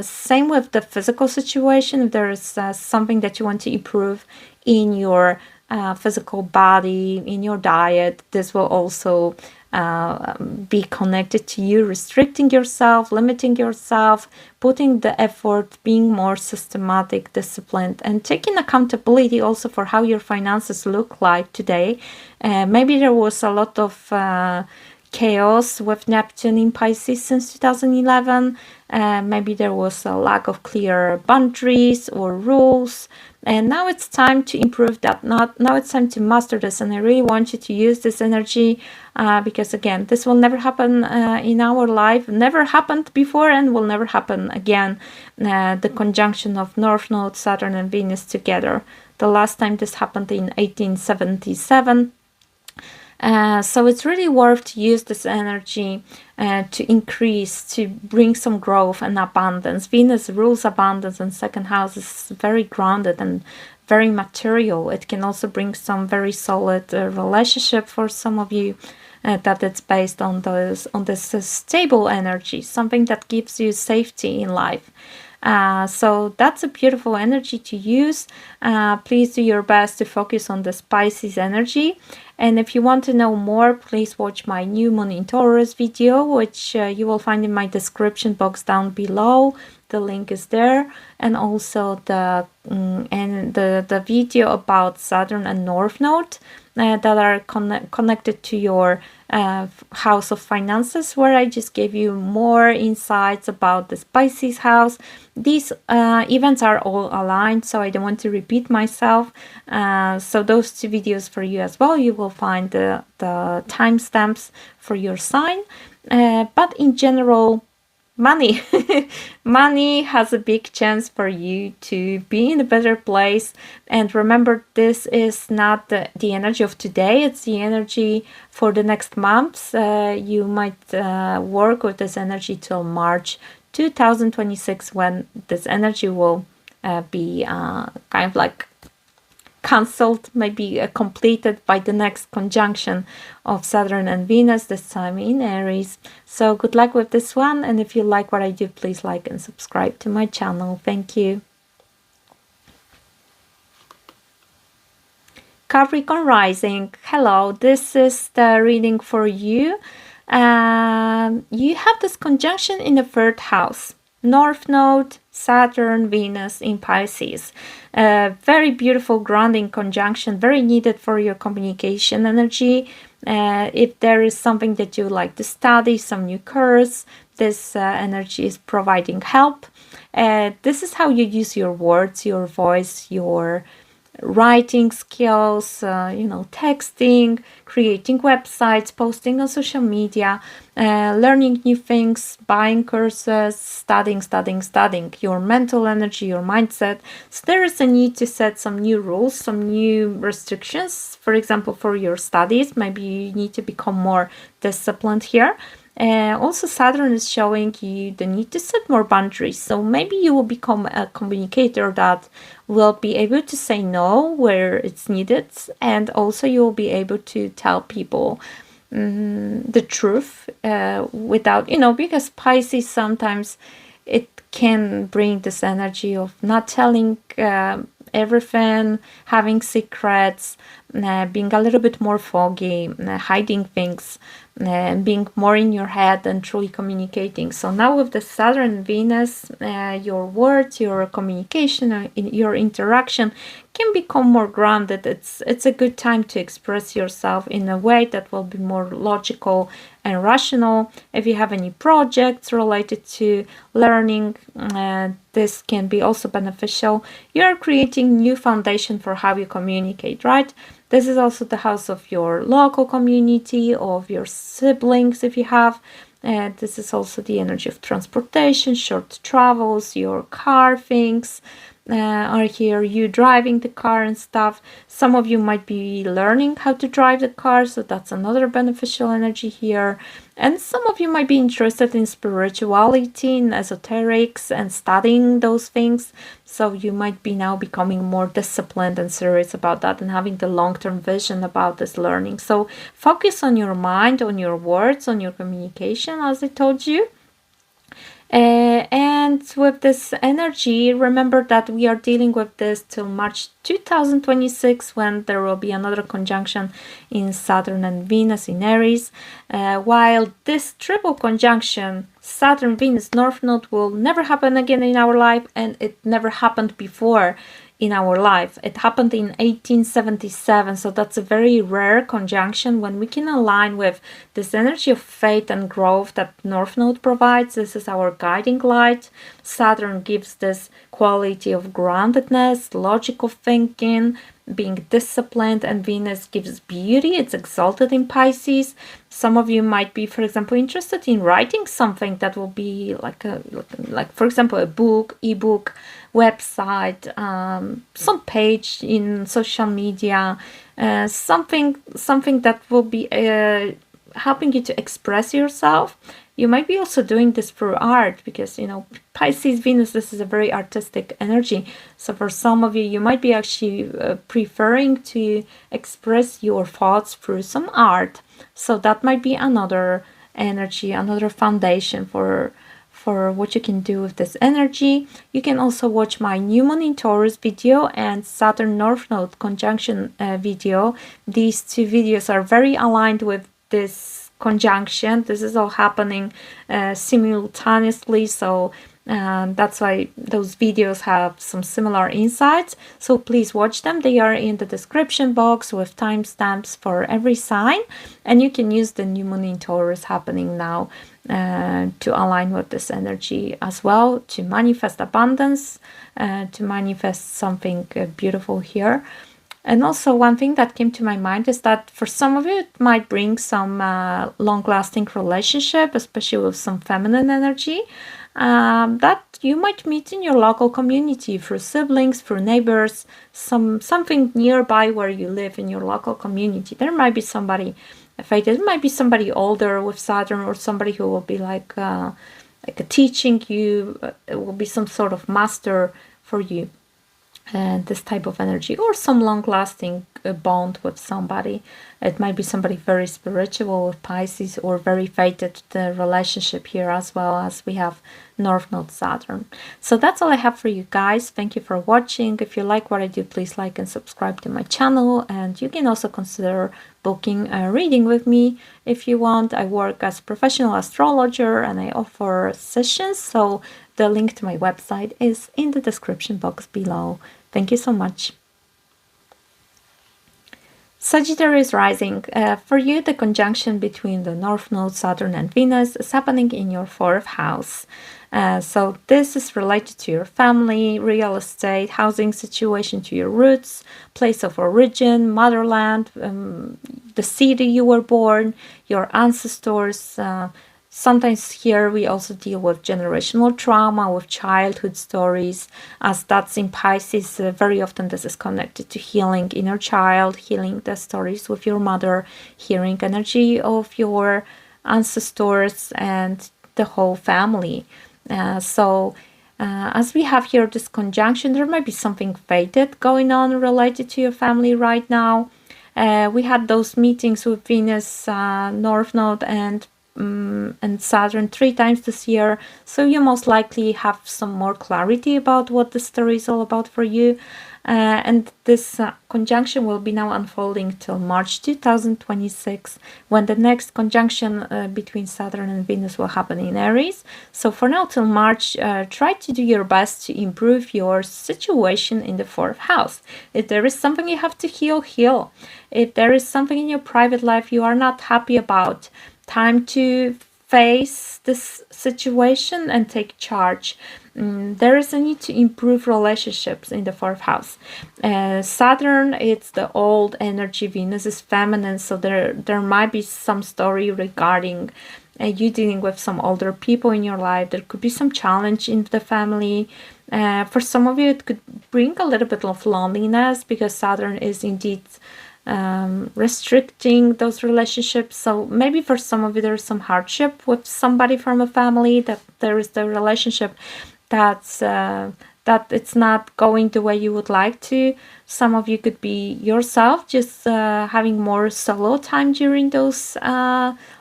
Speaker 1: Same with the physical situation. If there is something that you want to improve in your physical body, in your diet, this will also be connected to you restricting yourself, limiting yourself, putting the effort, being more systematic, disciplined, and taking accountability also for how your finances look like today. Maybe there was a lot of chaos with Neptune in Pisces since 2011. Maybe there was a lack of clear boundaries or rules, and now it's time to improve that. Now it's time to master this, and I really want you to use this energy because again, this will never happen in our life, never happened before, and will never happen again. The conjunction of North Node, Saturn, and Venus together. The last time this happened in 1877. So it's really worth to use this energy to increase, to bring some growth and abundance. Venus rules abundance, and second house is very grounded and very material. It can also bring some very solid relationship for some of you that it's based on this stable energy, something that gives you safety in life. So that's a beautiful energy to use. Please do your best to focus on the Pisces energy. And if you want to know more, please watch my new moon in Taurus video, which you will find in my description box down below. The link is there, and also the video about Saturn and North Node that are connected to your house of finances, where I just gave you more insights about the Pisces house. These events are all aligned, so I don't want to repeat myself. So those two videos for you as well. You will find the timestamps for your sign. But in general, money money has a big chance for you to be in a better place. And remember, this is not the energy of today, it's the energy for the next months. You might work with this energy till March 2026, when this energy will be kind of like cancelled, maybe completed by the next conjunction of Saturn and Venus, this time in Aries. So good luck with this one, and if you like what I do, please like and subscribe to my channel. Thank you. Capricorn rising, hello, this is the reading for you. You have this conjunction in the third house, North Node, Saturn, Venus in Pisces. Very beautiful grounding conjunction, very needed for your communication energy. If there is something that you like to study, some new course, this energy is providing help. This is how you use your words, your voice, your writing skills, texting, creating websites, posting on social media, learning new things, buying courses, studying, your mental energy, your mindset. So there is a need to set some new rules, some new restrictions. For example, for your studies, maybe you need to become more disciplined here. Also, Saturn is showing you the need to set more boundaries. So maybe you will become a communicator that will be able to say no where it's needed. And also you will be able to tell people the truth without, because Pisces sometimes it can bring this energy of not telling everything, having secrets. being a little bit more foggy, hiding things, being more in your head and truly communicating. So now with the Saturn and Venus, your words, your communication, your interaction can become more grounded. It's a good time to express yourself in a way that will be more logical and rational. If you have any projects related to learning, this can be also beneficial. You're creating new foundation for how you communicate, right? This is also the house of your local community, of your siblings if you have. This is also the energy of transportation, short travels, your car things are here, you driving the car and stuff. Some of you might be learning how to drive the car, so that's another beneficial energy here. And some of you might be interested in spirituality, in esoterics, and studying those things. So you might be now becoming more disciplined and serious about that and having the long-term vision about this learning. So focus on your mind, on your words, on your communication, as I told you. And with this energy, remember that we are dealing with this till March 2026, when there will be another conjunction in Saturn and Venus in Aries. While this triple conjunction, Saturn, Venus, North Node, will never happen again in our life, and it never happened before in our life. It happened in 1877, so that's a very rare conjunction when we can align with this energy of faith and growth that North Node provides. This is our guiding light. Saturn gives this quality of groundedness, logical thinking, being disciplined, and Venus gives beauty. It's exalted in Pisces. Some of you might be, for example, interested in writing something that will be like for example, a book, ebook, website, some page in social media, something that will be helping you to express yourself. You might be also doing this through art, because, you know, Pisces, Venus, this is a very artistic energy. So for some of you, you might be actually preferring to express your thoughts through some art. So that might be another energy, another foundation for what you can do with this energy. You can also watch my new moon in Taurus video and Saturn North Node conjunction video. These two videos are very aligned with this conjunction. This is all happening simultaneously, so that's why those videos have some similar insights. So please watch them. They are in the description box with timestamps for every sign, and you can use the new moon in Taurus happening now to align with this energy as well, to manifest abundance, to manifest something beautiful here. And also, one thing that came to my mind is that for some of you, it might bring some long-lasting relationship, especially with some feminine energy, that you might meet in your local community through siblings, through neighbors, something nearby where you live in your local community. There might be somebody fated, it might be somebody older with Saturn, or somebody who will be like teaching you, it will be some sort of master for you. And this type of energy, or some long-lasting bond with somebody. It might be somebody very spiritual with Pisces, or very fated to the relationship here, as well as we have North Node Saturn. So that's all I have for you guys. Thank you for watching. If you like what I do, please like and subscribe to my channel, and you can also consider booking a reading with me if you want. I work as a professional astrologer and I offer sessions, so the link to my website is in the description box below. Thank you so much. Sagittarius rising. For you, the conjunction between the North Node, Saturn and Venus is happening in your 4th house. So this is related to your family, real estate, housing situation, to your roots, place of origin, motherland, the city you were born, your ancestors. Sometimes here we also deal with generational trauma, with childhood stories, as that's in Pisces. Very often this is connected to healing inner child, healing the stories with your mother, healing energy of your ancestors and the whole family. As we have here this conjunction, there might be something fated going on related to your family right now. We had those meetings with Venus, North Node, and Saturn 3 times this year, so you most likely have some more clarity about what the story is all about for you. And this conjunction will be now unfolding till March 2026, when the next conjunction between Saturn and Venus will happen in Aries. So for now till March, try to do your best to improve your situation in the 4th house. If there is something you have to heal, heal. If there is something in your private life you are not happy about, time to face this situation and take charge. There is a need to improve relationships in the 4th house. Saturn, it's the old energy. Venus is feminine, so there might be some story regarding you dealing with some older people in your life. There could be some challenge in the family. For some of you, it could bring a little bit of loneliness, because Saturn is indeed restricting those relationships. So maybe for some of you there's some hardship with somebody from a family, that there is the relationship that's that it's not going the way you would like to. Some of you could be yourself just having more solo time during those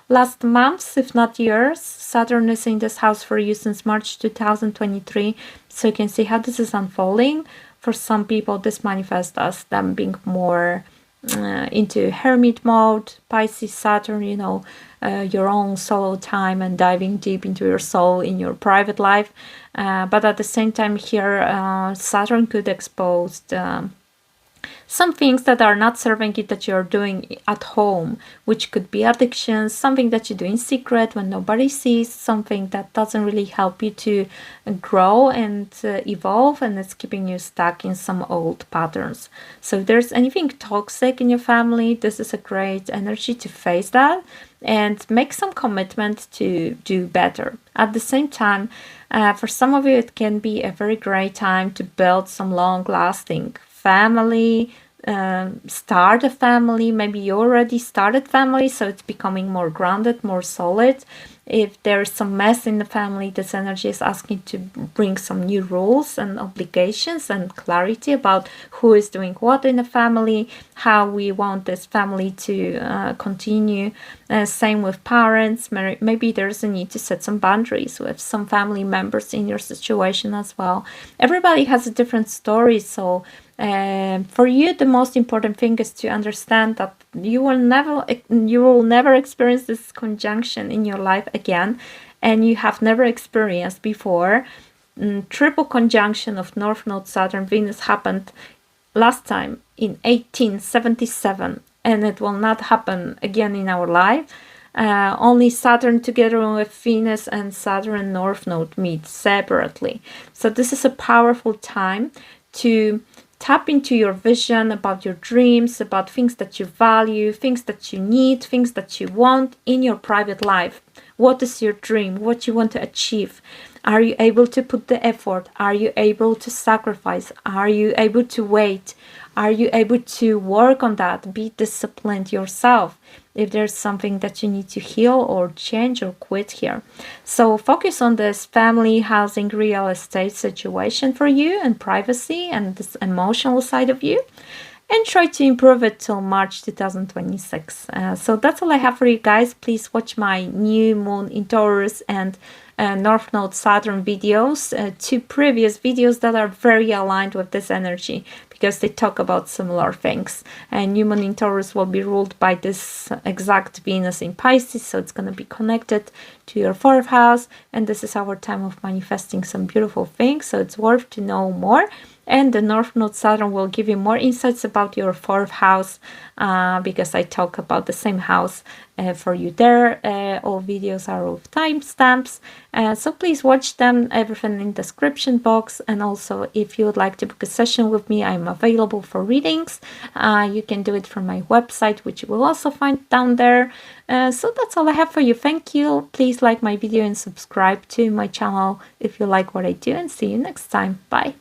Speaker 1: last months, if not years. Saturn is in this house for you since March 2023, so you can see how this is unfolding. For some people this manifests as them being more into hermit mode, Pisces, Saturn, you know, your own solo time and diving deep into your soul in your private life. But at the same time here, Saturn could expose some things that are not serving you, that you're doing at home, which could be addictions, something that you do in secret when nobody sees, something that doesn't really help you to grow and evolve, and it's keeping you stuck in some old patterns. So if there's anything toxic in your family, this is a great energy to face that and make some commitment to do better. At the same time, for some of you, it can be a very great time to build some long-lasting family, start a family. Maybe you already started family, so it's becoming more grounded, more solid. If there's some mess in the family, this energy is asking to bring some new rules and obligations and clarity about who is doing what in the family, how we want this family to continue. Same with parents. Maybe there's a need to set some boundaries with some family members in your situation as well. Everybody has a different story, so for you, the most important thing is to understand that you will never experience this conjunction in your life again, and you have never experienced before. Triple conjunction of North Node Saturn Venus happened last time in 1877, and it will not happen again in our life. Only Saturn together with Venus and Saturn North Node meet separately. So this is a powerful time to tap into your vision about your dreams, about things that you value, things that you need, things that you want in your private life. What is your dream? What you want to achieve? Are you able to put the effort? Are you able to sacrifice? Are you able to wait? Are you able to work on that? Be disciplined yourself if there's something that you need to heal or change or quit here. So focus on this family, housing, real estate situation for you, and privacy and this emotional side of you, and try to improve it till March 2026. So that's all I have for you guys. Please watch my new moon in Taurus and North Node Saturn videos, 2 previous videos that are very aligned with this energy, because they talk about similar things. And new moon in Taurus will be ruled by this exact Venus in Pisces, so it's going to be connected to your 4th house, and this is our time of manifesting some beautiful things, so it's worth to know more. And the North Node Saturn will give you more insights about your 4th house, because I talk about the same house for you there. All videos are with timestamps, so please watch them, everything in the description box. And also, if you would like to book a session with me, I'm available for readings. You can do it from my website, which you will also find down there. So that's all I have for you. Thank you. Please like my video and subscribe to my channel if you like what I do, and see you next time. Bye.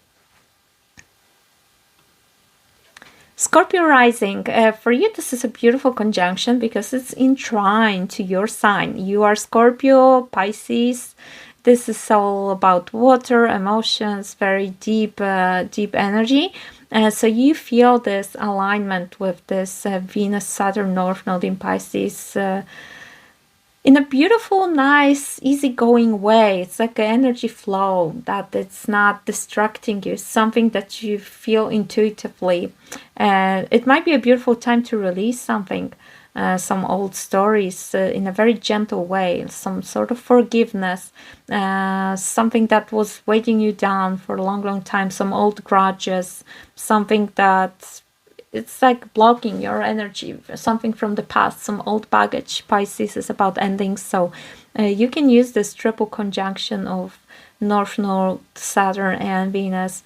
Speaker 1: Scorpio rising, for you this is a beautiful conjunction because it's in trine to your sign. You are Scorpio, Pisces. This is all about water, emotions, very deep energy. So you feel this alignment with this Venus Saturn North Node in Pisces in a beautiful, nice, easygoing way. It's like an energy flow that it's not distracting you. It's something that you feel intuitively. It might be a beautiful time to release something, some old stories in a very gentle way, some sort of forgiveness, something that was weighing you down for a long, long time, some old grudges, something that it's like blocking your energy, something from the past, some old baggage. Pisces is about endings, so you can use this triple conjunction of North Node, Saturn, and Venus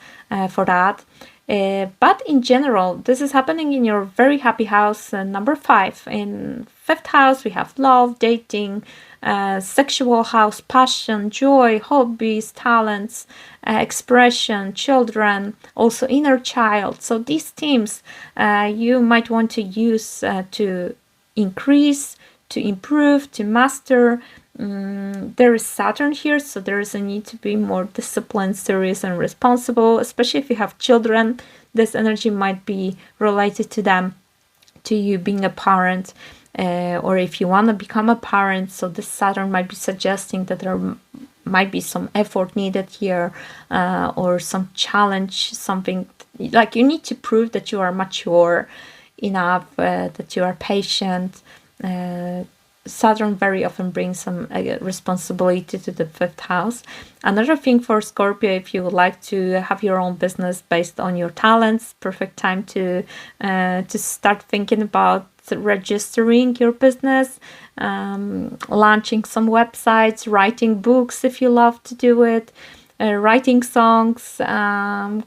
Speaker 1: for that. But in general, this is happening in your very happy house, number 5. In 5th house, we have love, dating, sexual house, passion, joy, hobbies, talents, expression, children, also inner child. So these themes you might want to use to increase, to improve, to master. There is Saturn here, so there is a need to be more disciplined, serious, and responsible, especially if you have children. This energy might be related to them, to you being a parent, or if you want to become a parent. So this Saturn might be suggesting that there might be some effort needed here, or some challenge, something like you need to prove that you are mature enough, that you are patient. Saturn very often brings some responsibility to the 5th house. Another thing for Scorpio, if you would like to have your own business based on your talents, perfect time to start thinking about registering your business, launching some websites, writing books if you love to do it, writing songs,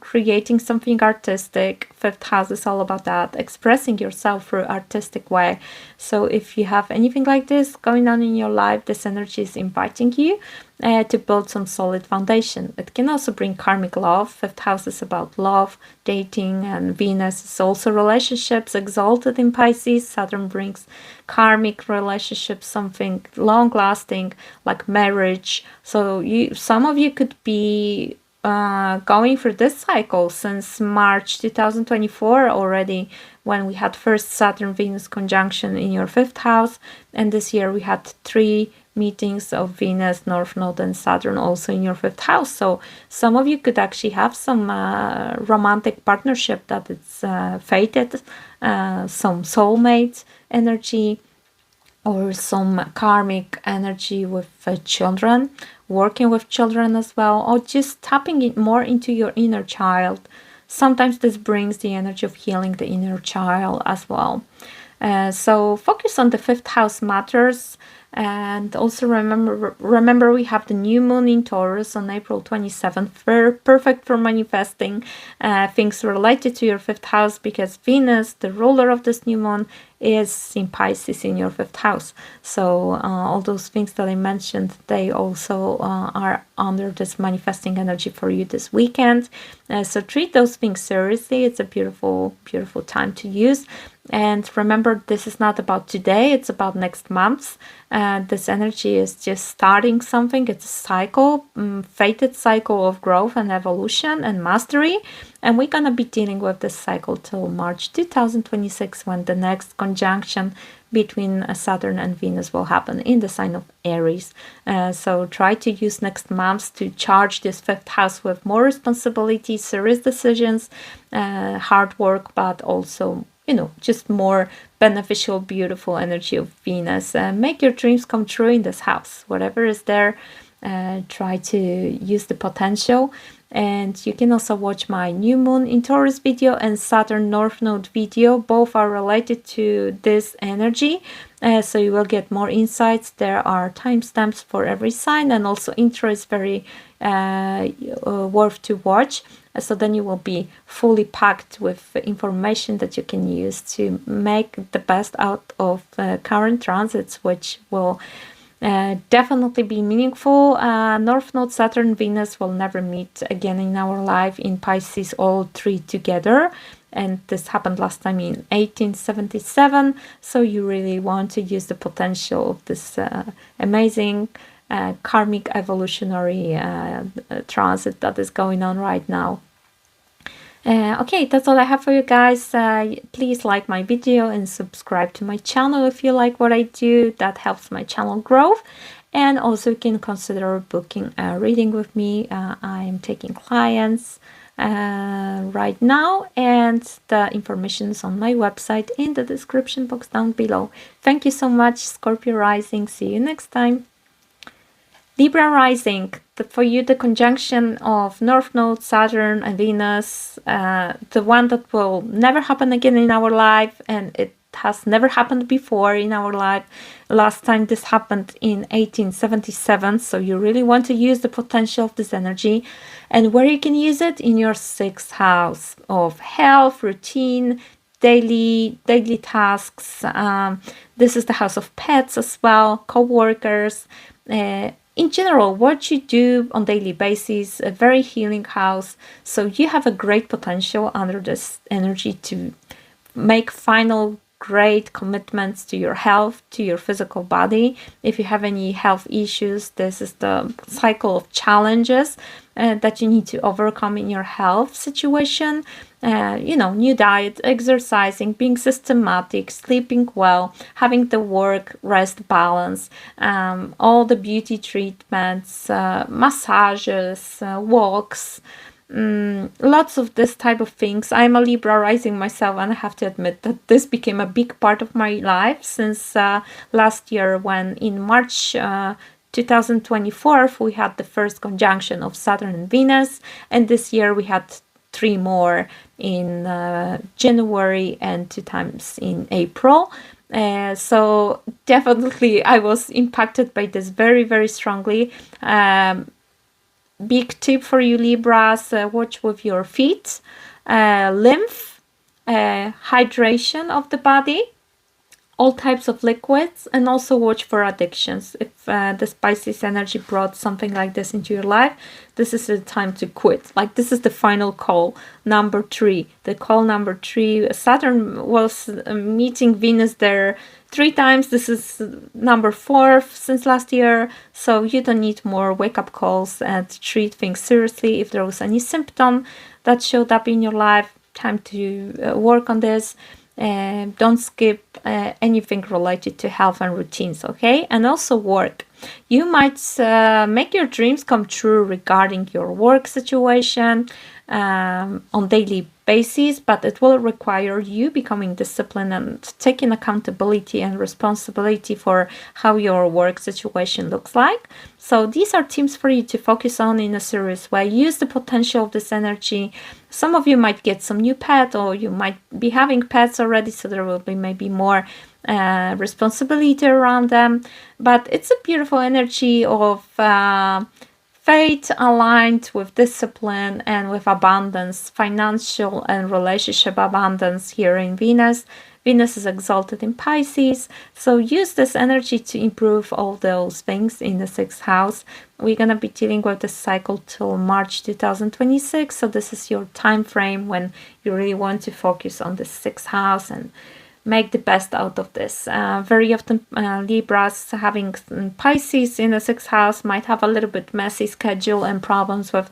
Speaker 1: creating something artistic. 5th house is all about that, expressing yourself through artistic way. So if you have anything like this going on in your life, this energy is inviting you to build some solid foundation. It can also bring karmic love. 5th house is about love, dating, and Venus is also relationships, exalted in Pisces. Saturn brings karmic relationships, something long-lasting like marriage. So some of you could be going through this cycle since March 2024 already, when we had first Saturn-Venus conjunction in your 5th house, and this year we had 3 meetings of Venus, North Node, and Saturn also in your 5th house. So some of you could actually have some romantic partnership that it's fated, some soulmate energy, or some karmic energy with children, working with children as well, or just tapping it more into your inner child. Sometimes this brings the energy of healing the inner child as well. So focus on the 5th house matters. And also remember we have the new moon in Taurus on April 27th, very perfect for manifesting things related to your 5th house, because Venus, the ruler of this new moon, is in Pisces in your 5th house. So all those things that I mentioned, they also are under this manifesting energy for you this weekend. So treat those things seriously. It's a beautiful, beautiful time to use. And remember, this is not about today, it's about next month. This energy is just starting something. It's a cycle, fated cycle of growth and evolution and mastery. And we're going to be dealing with this cycle till March 2026, when the next conjunction between Saturn and Venus will happen in the sign of Aries. So try to use next month to charge this 5th house with more responsibility, serious decisions, hard work, but also, you know, just more beneficial, beautiful energy of Venus. Make your dreams come true in this house. Whatever is there, try to use the potential. And you can also watch my new moon in Taurus video and Saturn North Node video. Both are related to this energy, so you will get more insights. There are timestamps for every sign, and also intro is very worth to watch. So then you will be fully packed with information that you can use to make the best out of current transits, which will definitely be meaningful. North Node, Saturn, Venus will never meet again in our life in Pisces, all 3 together. And this happened last time in 1877. So you really want to use the potential of this amazing karmic evolutionary transit that is going on right now. Okay, that's all I have for you guys. Please like my video and subscribe to my channel if you like what I do. That helps my channel grow. And also you can consider booking a reading with me. I am taking clients right now, and the information is on my website in the description box down below. Thank you so much, Scorpio Rising. See you next time. Libra Rising, for you the conjunction of North Node, Saturn and Venus, the one that will never happen again in our life, and it has never happened before in our life. Last time this happened in 1877, so you really want to use the potential of this energy. And where you can use it? In your 6th house of health, routine, daily tasks. This is the house of pets as well, co-workers. In general, what you do on daily basis, a very healing house. So you have a great potential under this energy to make final great commitments to your health, to your physical body. If you have any health issues, this is the cycle of challenges that you need to overcome in your health situation. New diet, exercising, being systematic, sleeping well, having the work rest balance, all the beauty treatments, massages, walks, lots of this type of things. I'm a Libra rising myself, and I have to admit that this became a big part of my life since last year, when in March 2024 we had the first conjunction of Saturn and Venus, and this year we had 3 more in January and 2 times in April. So definitely I was impacted by this very, very strongly. Big tip for you Libras, watch with your feet, lymph, hydration of the body, all types of liquids, and also watch for addictions. If the Pisces energy brought something like this into your life, this is the time to quit. Like, this is the final call, number 3. The call number 3. Saturn was meeting Venus there 3 times. This is number 4 since last year. So you don't need more wake-up calls and treat things seriously. If there was any symptom that showed up in your life, time to work on this. Don't skip anything related to health and routines, okay? And also work. You might make your dreams come true regarding your work situation on daily basis, but it will require you becoming disciplined and taking accountability and responsibility for how your work situation looks like. So these are themes for you to focus on in a serious way. Use the potential of this energy. Some of you might get some new pet, or you might be having pets already, so there will be maybe more responsibility around them. But it's a beautiful energy of fate aligned with discipline and with abundance, financial and relationship abundance here in Venus. Venus is exalted in Pisces, so use this energy to improve all those things in the 6th house. We're going to be dealing with this cycle till March 2026, so this is your time frame when you really want to focus on the 6th house and make the best out of this. Very often Libras having Pisces in the 6th house might have a little bit messy schedule and problems with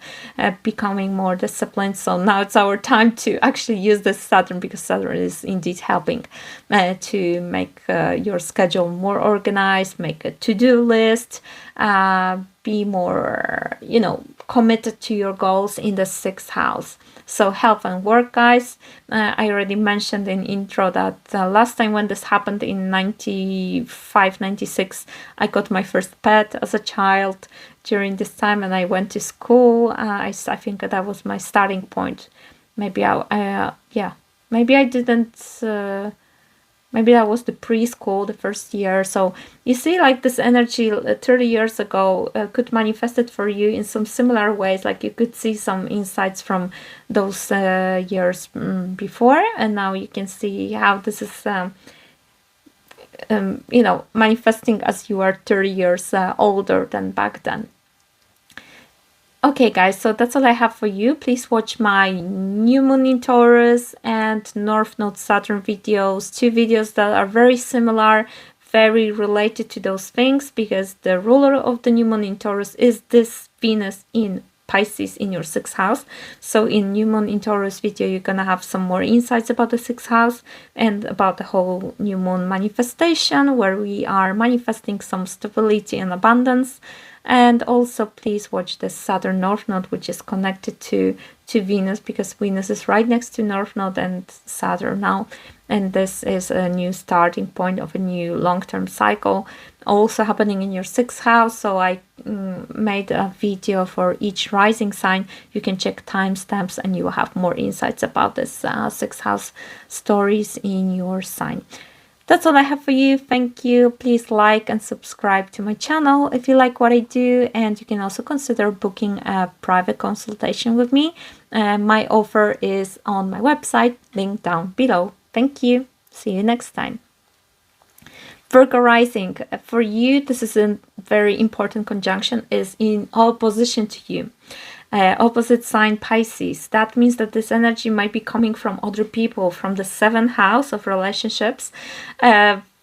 Speaker 1: becoming more disciplined. So now it's our time to actually use this Saturn, because Saturn is indeed helping to make your schedule more organized, make a to-do list, be more, committed to your goals in the 6th house. So health and work, guys. I already mentioned in intro that last time when this happened in 95, 96, I got my first pet as a child during this time, and I went to school. I think that was my starting point. Maybe maybe I didn't. Maybe that was the preschool, the first year. So you see, like, this energy 30 years ago could manifest it for you in some similar ways. Like, you could see some insights from those years before, and now you can see how this is, manifesting as you are 30 years older than back then. Okay, guys, so that's all I have for you. Please watch my new moon in Taurus and North Node Saturn videos, 2 videos that are very similar, very related to those things, because the ruler of the new moon in Taurus is this Venus in Pisces in your 6th house. So in new moon in Taurus video, you're gonna have some more insights about the 6th house and about the whole new moon manifestation, where we are manifesting some stability and abundance. And also please watch the Saturn North Node, which is connected to Venus, because Venus is right next to North Node and Saturn now, and this is a new starting point of a new long-term cycle also happening in your 6th house. So I made a video for each rising sign. You can check timestamps and you will have more insights about this 6th house stories in your sign. That's all I have for you. Thank you. Please like and subscribe to my channel if you like what I do, and you can also consider booking a private consultation with me. My offer is on my website, link down below. Thank you. See you next time. Virgo rising, for you, this is a very important conjunction, is in opposition to you. Opposite sign Pisces. That means that this energy might be coming from other people, from the 7th house of relationships.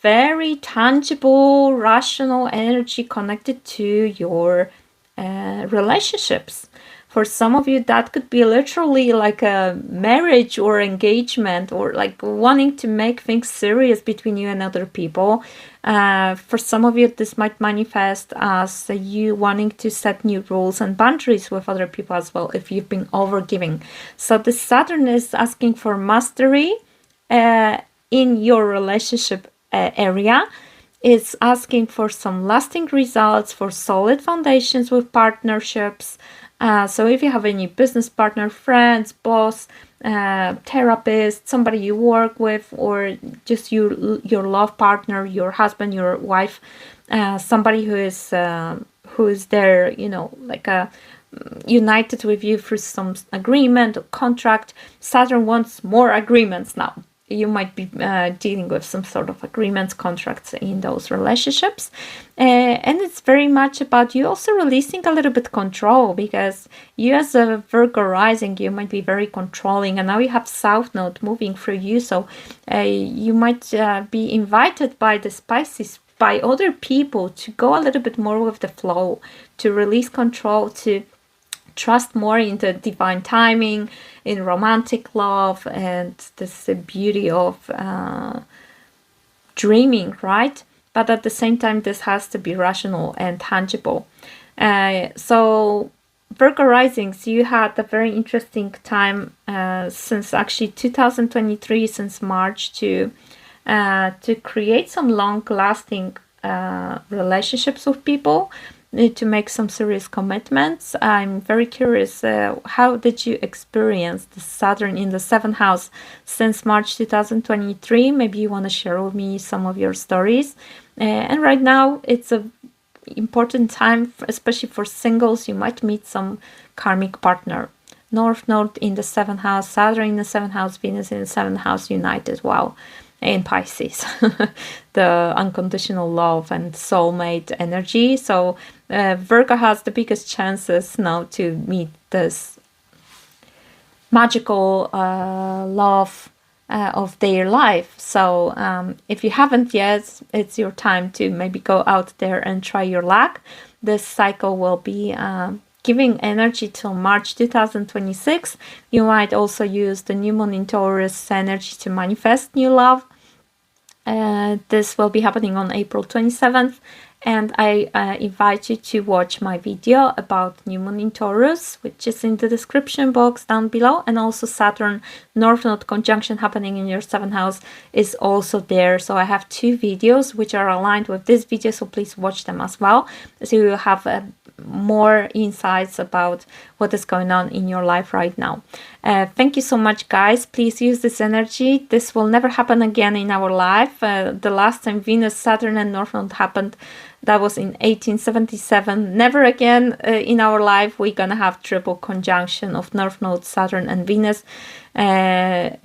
Speaker 1: Very tangible, rational energy connected to your relationships. For some of you, that could be literally like a marriage or engagement, or like wanting to make things serious between you and other people. For some of you, this might manifest as you wanting to set new rules and boundaries with other people as well, if you've been overgiving. So the Saturn is asking for mastery in your relationship area. It's asking for some lasting results, for solid foundations with partnerships. So if you have any business partner, friends, boss, therapist, somebody you work with, or just your love partner, your husband, your wife, somebody who is there, you know, like united with you through some agreement or contract. Saturn wants more agreements now. You might be dealing with some sort of agreements, contracts in those relationships. And it's very much about you also releasing a little bit control, because you as a Virgo rising, you might be very controlling, and now you have South Node moving through you. So you might be invited by the Pisces, by other people, to go a little bit more with the flow, to release control, to trust more in the divine timing, in romantic love, and this beauty of dreaming, right? But at the same time, this has to be rational and tangible. So Virgo risings, you had a very interesting time since actually 2023, since March, to create some long-lasting relationships with people, to make some serious commitments. I'm very curious, how did you experience the Saturn in the 7th house since March 2023? Maybe you want to share with me some of your stories. And right now it's a important time, especially for singles. You might meet some karmic partner. North Node in the 7th house, Saturn in the 7th house, Venus in the 7th house united. Wow. In Pisces, the unconditional love and soulmate energy. So Virgo has the biggest chances now to meet this magical love of their life. So if you haven't yet, it's your time to maybe go out there and try your luck. This cycle will be giving energy till March 2026. You might also use the new moon in Taurus energy to manifest new love. This will be happening on April 27th. And I invite you to watch my video about new moon in Taurus, which is in the description box down below. And also Saturn North Node conjunction happening in your 7th house is also there. So I have 2 videos which are aligned with this video, so please watch them as well, so you will have more insights about what is going on in your life right now. Thank you so much, guys. Please use this energy. This will never happen again in our life. The last time Venus, Saturn and North Node happened, that was in 1877. Never again in our life we're gonna have triple conjunction of North Node, Saturn and Venus. And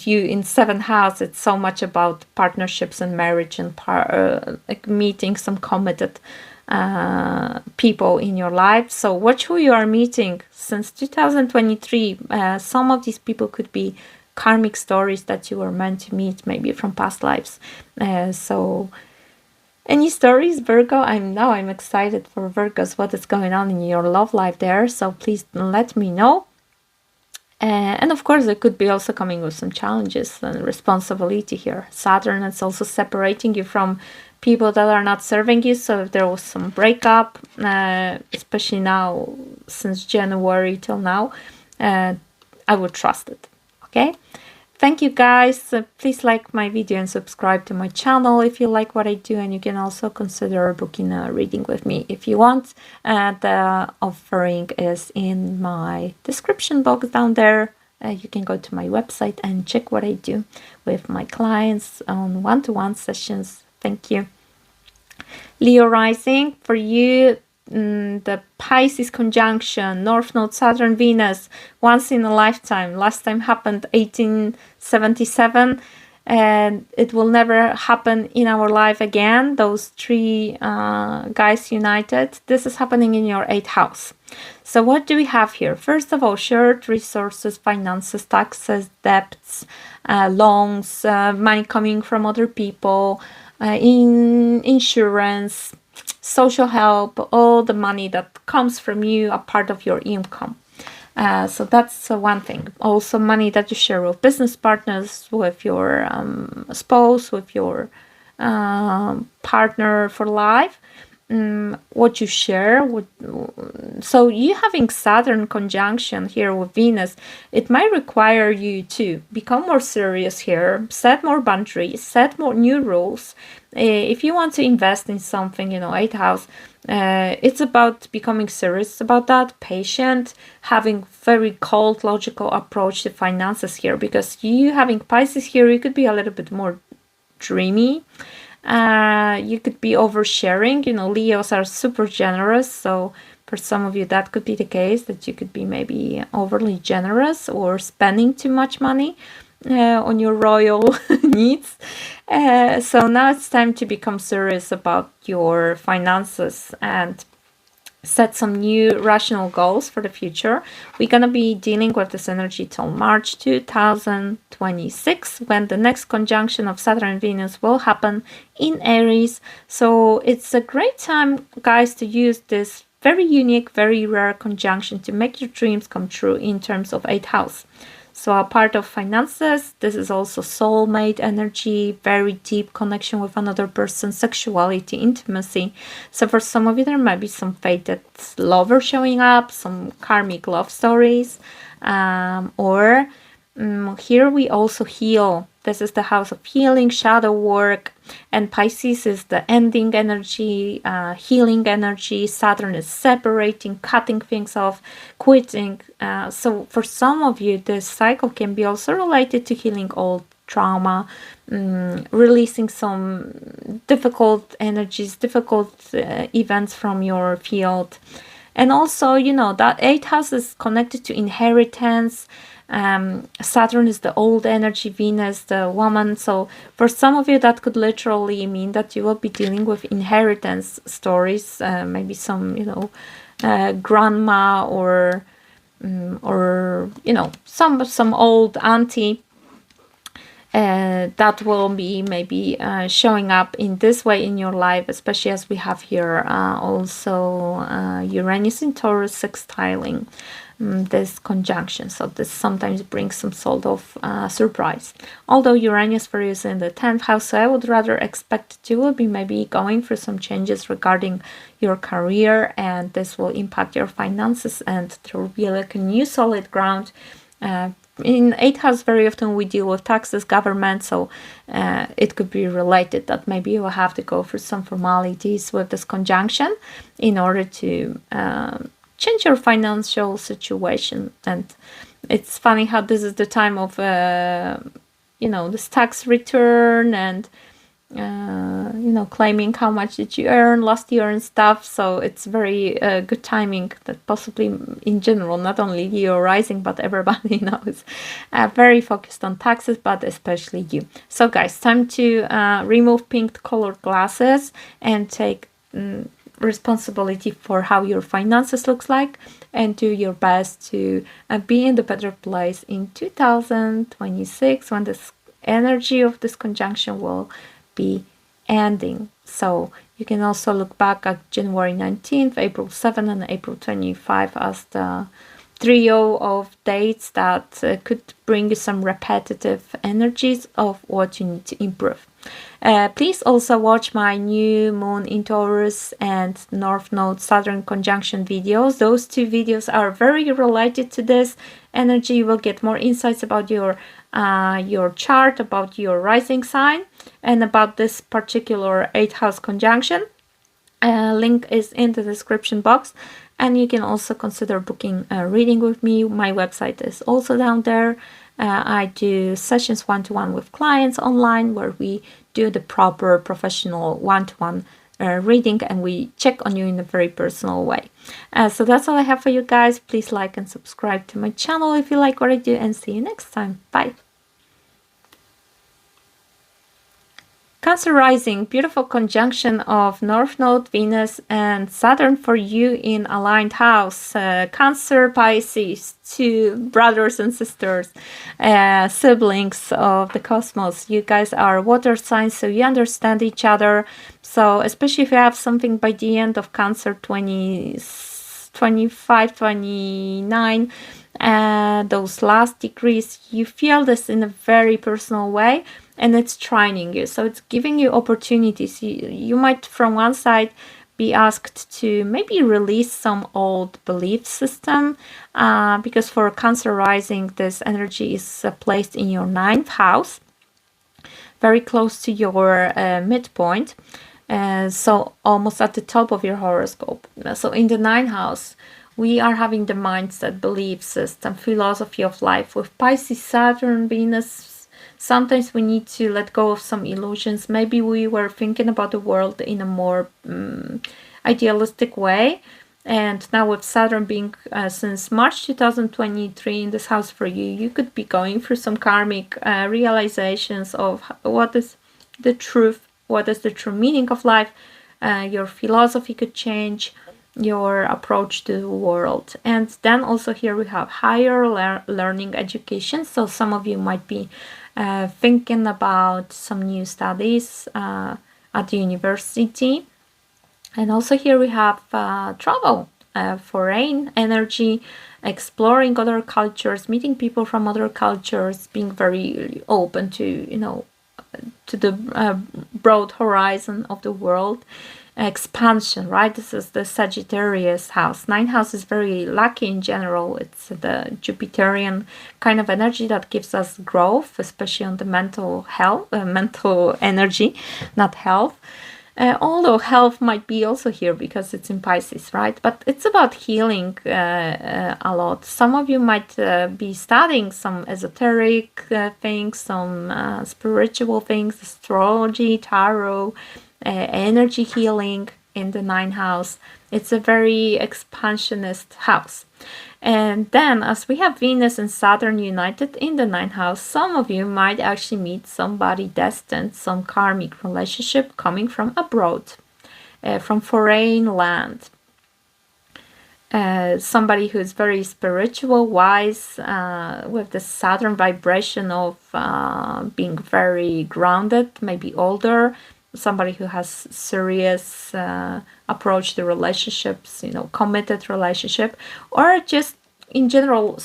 Speaker 1: you in 7th house, it's so much about partnerships and marriage and like meeting some committed people in your life. So watch who you are meeting since 2023. Some of these people could be karmic stories that you were meant to meet, maybe from past lives. So Any stories, Virgo? I'm excited for Virgos, what is going on in your love life there. So please let me know. And of course, it could be also coming with some challenges and responsibility here. Saturn is also separating you from people that are not serving you. So if there was some breakup, especially now, since January till now, I would trust it. Okay? Thank you guys. Please like my video and subscribe to my channel if you like what I do, and you can also consider booking a reading with me if you want. The offering is in my description box down there. You can go to my website and check what I do with my clients on one-to-one sessions. Thank you. Leo rising, for you, the Pisces conjunction, North Node, Saturn, Venus, once in a lifetime. Last time happened 1877, and it will never happen in our life again. Those three guys united. This is happening in your 8th house. So what do we have here? First of all, shared resources, finances, taxes, debts, loans, money coming from other people, in insurance, social help, all the money that comes from you, a part of your income. So that's one thing. Also money that you share with business partners, with your spouse, with your partner for life. What you share with, so you having Saturn conjunction here with Venus, it might require you to become more serious here, set more boundaries, set more new rules. If you want to invest in something, 8th house, it's about becoming serious about that, patient, having very cold, logical approach to finances here, because you having Pisces here, you could be a little bit more dreamy. You could be oversharing. Leos are super generous, so for some of you that could be the case, that you could be maybe overly generous or spending too much money on your royal needs. So now it's time to become serious about your finances and set some new rational goals for the future. We're going to be dealing with this energy till March 2026, when the next conjunction of Saturn and Venus will happen in Aries. So it's a great time, guys, to use this very unique, very rare conjunction to make your dreams come true in terms of 8th house. So a part of finances, this is also soulmate energy, very deep connection with another person, sexuality, intimacy. So for some of you, there might be some fated lover showing up, some karmic love stories, or here we also heal. This is the house of healing, shadow work, and Pisces is the ending energy, healing energy. Saturn is separating, cutting things off, quitting. So for some of you, this cycle can be also related to healing old trauma, releasing some difficult energies, difficult events from your field. And also, that 8th house is connected to inheritance. Saturn is the old energy, Venus the woman. So for some of you, that could literally mean that you will be dealing with inheritance stories, maybe some grandma or some old auntie that will be maybe showing up in this way in your life, especially as we have here also Uranus in Taurus sextiling this conjunction. So this sometimes brings some sort of surprise. Although Uranus for you is in the 10th house, so I would rather expect that you will be maybe going through some changes regarding your career, and this will impact your finances, and there will be like a new solid ground. In 8th house, very often we deal with taxes, government, so it could be related that maybe you will have to go through some formalities with this conjunction in order to change your financial situation. And it's funny how this is the time of this tax return and claiming how much did you earn last year and stuff. So it's very good timing that possibly in general, not only Leo rising, but everybody knows very focused on taxes, but especially you. So guys, time to remove pink colored glasses and take responsibility for how your finances looks like, and do your best to be in the better place in 2026 when this energy of this conjunction will be ending. So you can also look back at January 19th, April 7th, and April 25th as the trio of dates that could bring you some repetitive energies of what you need to improve. Please also watch my new moon in Taurus and North Node Saturn conjunction videos. Those two videos are very related to this energy. You will get more insights about your chart, about your rising sign, and about this particular 8th house conjunction. Link is in the description box, and you can also consider booking a reading with me. My website is also down there. I do sessions one-to-one with clients online where we do the proper professional one-to-one reading, and we check on you in a very personal way. So that's all I have for you guys. Please like and subscribe to my channel if you like what I do, and see you next time. Bye. Cancer rising, beautiful conjunction of North Node, Venus, and Saturn for you in aligned house. Cancer, Pisces, two brothers and sisters, siblings of the cosmos. You guys are water signs, so you understand each other. So especially if you have something by the end of Cancer 25, 29, those last degrees, you feel this in a very personal way. And it's trining you, so it's giving you opportunities. You might from one side be asked to maybe release some old belief system, because for Cancer rising, this energy is placed in your 9th house, very close to your midpoint, so almost at the top of your horoscope. So in the 9th house, we are having the mindset, belief system, philosophy of life. With Pisces, Saturn, Venus, sometimes we need to let go of some illusions. Maybe we were thinking about the world in a more idealistic way. And now with Saturn being since March 2023 in this house for you, you could be going through some karmic realizations of what is the truth, what is the true meaning of life. Your philosophy could change, your approach to the world. And then also here we have higher learning education. So some of you might be thinking about some new studies at the university. And also here we have travel, foreign energy, exploring other cultures, meeting people from other cultures, being very open to, you know, to the broad horizon of the world. Expansion, right? This is the Sagittarius house. 9th house is very lucky in general. It's the Jupiterian kind of energy that gives us growth, especially on the mental health, mental energy, not health. Although health might be also here because it's in Pisces, right? But it's about healing a lot. Some of you might be studying some esoteric things, some spiritual things, astrology, tarot, energy healing in the 9th house. It's a very expansionist house. And then as we have Venus and Saturn united in the 9th house, some of you might actually meet somebody destined, some karmic relationship coming from abroad, from foreign land. Somebody who's very spiritual, wise, with the Saturn vibration of being very grounded, maybe older, somebody who has serious approach to relationships, you know, committed relationship, or just in general,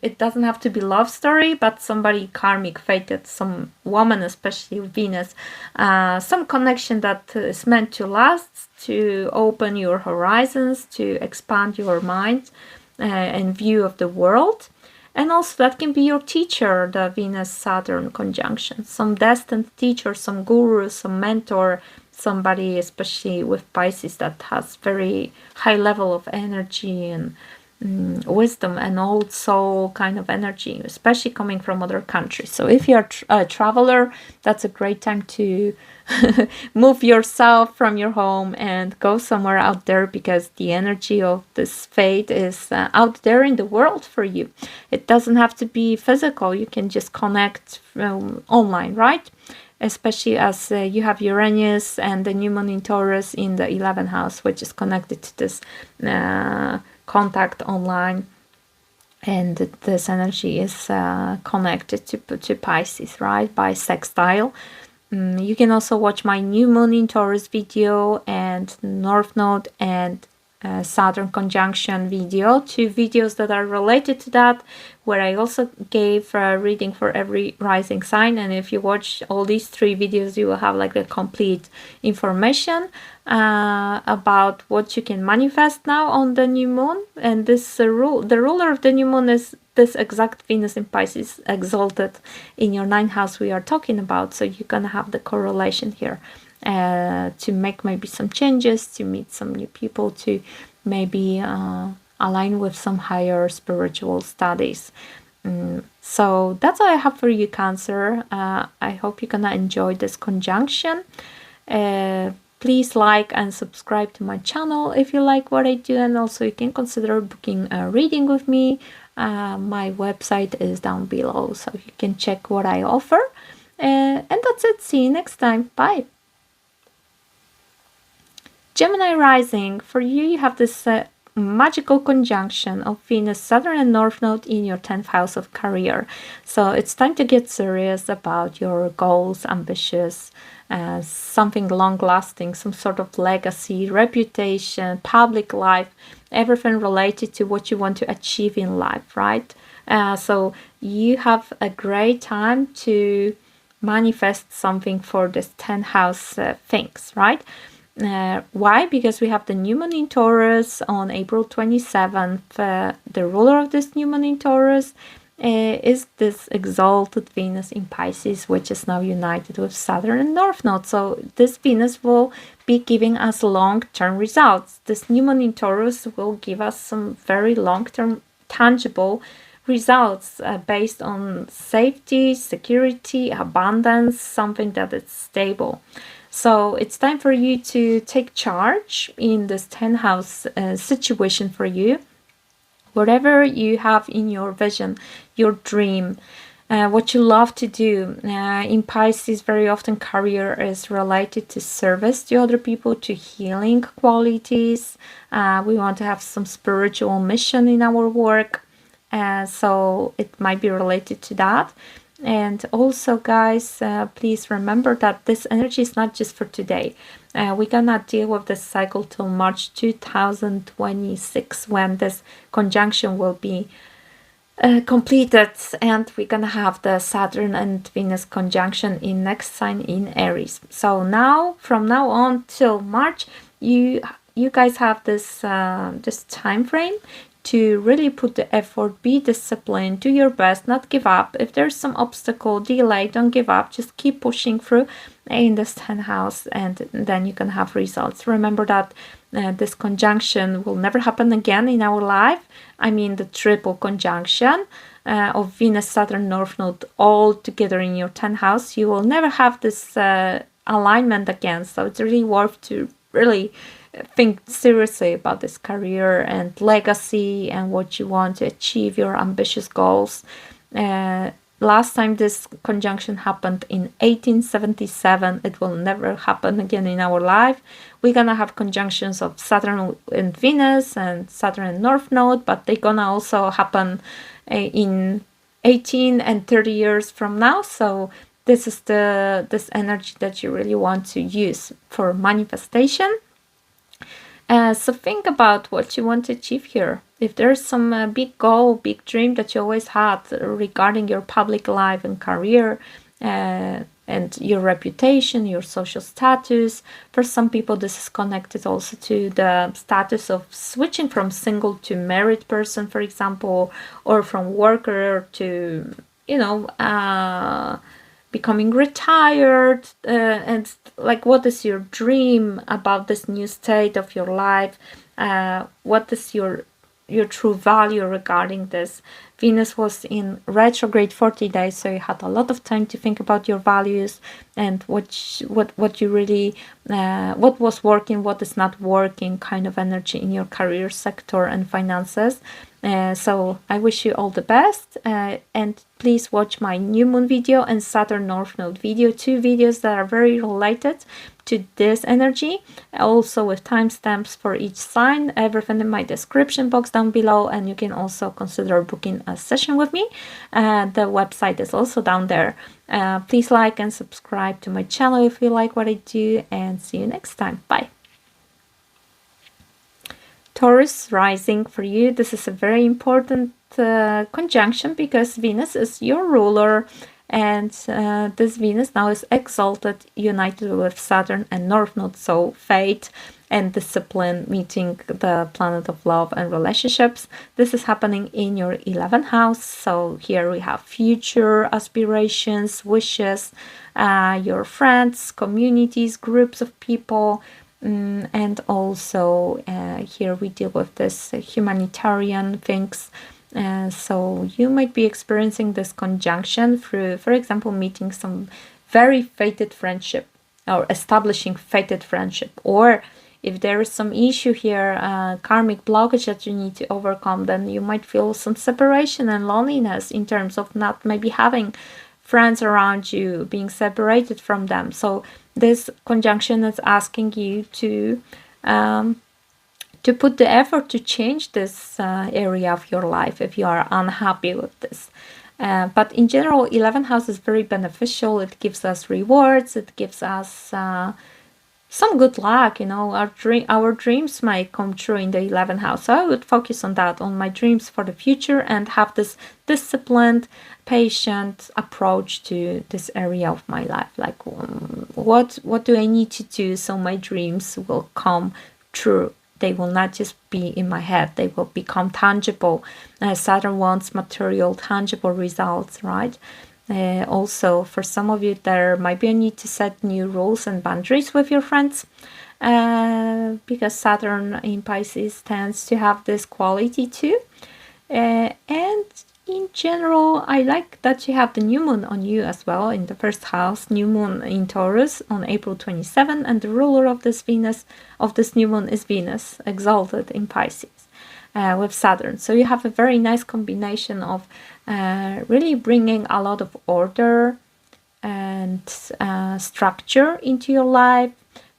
Speaker 1: it doesn't have to be love story, but somebody karmic fated, some woman, especially Venus, some connection that is meant to last, to open your horizons, to expand your mind and view of the world. And also that can be your teacher, the Venus-Saturn conjunction. Some destined teacher, some guru, some mentor, somebody especially with Pisces that has very high level of energy and wisdom and old soul kind of energy, especially coming from other countries. So if you're a traveler, that's a great time to move yourself from your home and go somewhere out there, because the energy of this fate is out there in the world for you. It doesn't have to be physical. You can just connect online, right? Especially as you have Uranus and the new moon in Taurus in the 11th house, which is connected to this contact online, and this energy is connected to Pisces, right, by sextile. You can also watch my new moon in Taurus video and North Node and Saturn conjunction video, 2 videos that are related to that, where I also gave a reading for every rising sign. And if you watch all these 3 videos, you will have like the complete information about what you can manifest now on the new moon. And this the ruler of the new moon is this exact Venus in Pisces exalted in your 9th house we are talking about. So you're gonna have the correlation here to make maybe some changes, to meet some new people, to maybe align with some higher spiritual studies. So that's all I have for you, Cancer. I hope you're gonna enjoy this conjunction. Please like and subscribe to my channel if you like what I do, and also you can consider booking a reading with me. My website is down below, so you can check what I offer. And that's it. See you next time. Bye. Gemini rising, for you, you have this magical conjunction of Venus, Saturn, and North Node in your 10th house of career. So it's time to get serious about your goals, ambitious, something long-lasting, some sort of legacy, reputation, public life, everything related to what you want to achieve in life, right? So you have a great time to manifest something for this 10th house things, right? Why? Because we have the new moon in Taurus on April 27th. The ruler of this new moon in Taurus is this exalted Venus in Pisces, which is now united with Saturn and North Node. So this Venus will be giving us long-term results. This new moon in Taurus will give us some very long-term tangible results based on safety, security, abundance, something that is stable. So it's time for you to take charge in this 10th house situation for you. Whatever you have in your vision, your dream, what you love to do. In Pisces, very often career is related to service to other people, to healing qualities. We want to have some spiritual mission in our work. So it might be related to that. And also, guys, please remember that this energy is not just for today. We're gonna deal with this cycle till March 2026, when this conjunction will be completed, and we're gonna have the Saturn and Venus conjunction in next sign in Aries. So now, from now on till March, you guys have this this time frame to really put the effort, be disciplined, do your best, not give up. If there's some obstacle, delay, don't give up, just keep pushing through in this 10th house, and then you can have results. Remember that this conjunction will never happen again in our life. I mean the triple conjunction of Venus, Saturn, North Node all together in your 10th house. You will never have this alignment again, so it's really worth to really think seriously about this career and legacy and what you want to achieve, your ambitious goals. Last time this conjunction happened in 1877. It will never happen again in our life. We're gonna have conjunctions of Saturn and Venus and Saturn and North Node, but they're gonna also happen in 18 and 30 years from now. So this is this energy that you really want to use for manifestation. So think about what you want to achieve here. If there's some big goal, big dream that you always had regarding your public life and career, and your reputation, your social status. For some people, this is connected also to the status of switching from single to married person, for example, or from worker to, you know, becoming retired, and like, what is your dream about this new state of your life? What is your true value regarding this? Venus was in retrograde 40 days, so you had a lot of time to think about your values and what you really, what was working, what is not working, kind of energy in your career sector and finances. So I wish you all the best, and please watch my new moon video and Saturn North Node video, 2 videos that are very related to this energy, also with timestamps for each sign, everything in my description box down below, and you can also consider booking a session with me. The website is also down there. Please like and subscribe to my channel if you like what I do, and see you next time. Bye. Taurus rising for you, this is a very important conjunction because Venus is your ruler, and this Venus now is exalted, united with Saturn and North Node, so fate and discipline, meeting the planet of love and relationships. This is happening in your 11th house, so here we have future aspirations, wishes, your friends, communities, groups of people. And also here we deal with this humanitarian things, so you might be experiencing this conjunction through, for example, meeting some very fated friendship or establishing fated friendship, or if there is some issue here, karmic blockage that you need to overcome, then you might feel some separation and loneliness in terms of not maybe having friends around you, being separated from them. So this conjunction is asking you to put the effort to change this area of your life if you are unhappy with this. But in general, 11th house is very beneficial. It gives us rewards. It gives us some good luck. You know, our dreams might come true in the 11th house. So I would focus on that, on my dreams for the future, and have this disciplined, patient approach to this area of my life. Like, what do I need to do so my dreams will come true? They will not just be in my head, they will become tangible. Saturn wants material, tangible results, right? Also, for some of you, there might be a need to set new rules and boundaries with your friends, because Saturn in Pisces tends to have this quality too. And in general, I like that you have the new moon on you as well in the first house, new moon in Taurus on April 27, and the ruler of this Venus, of this new moon, is Venus, exalted in Pisces, with Saturn. So you have a very nice combination of really bringing a lot of order and structure into your life,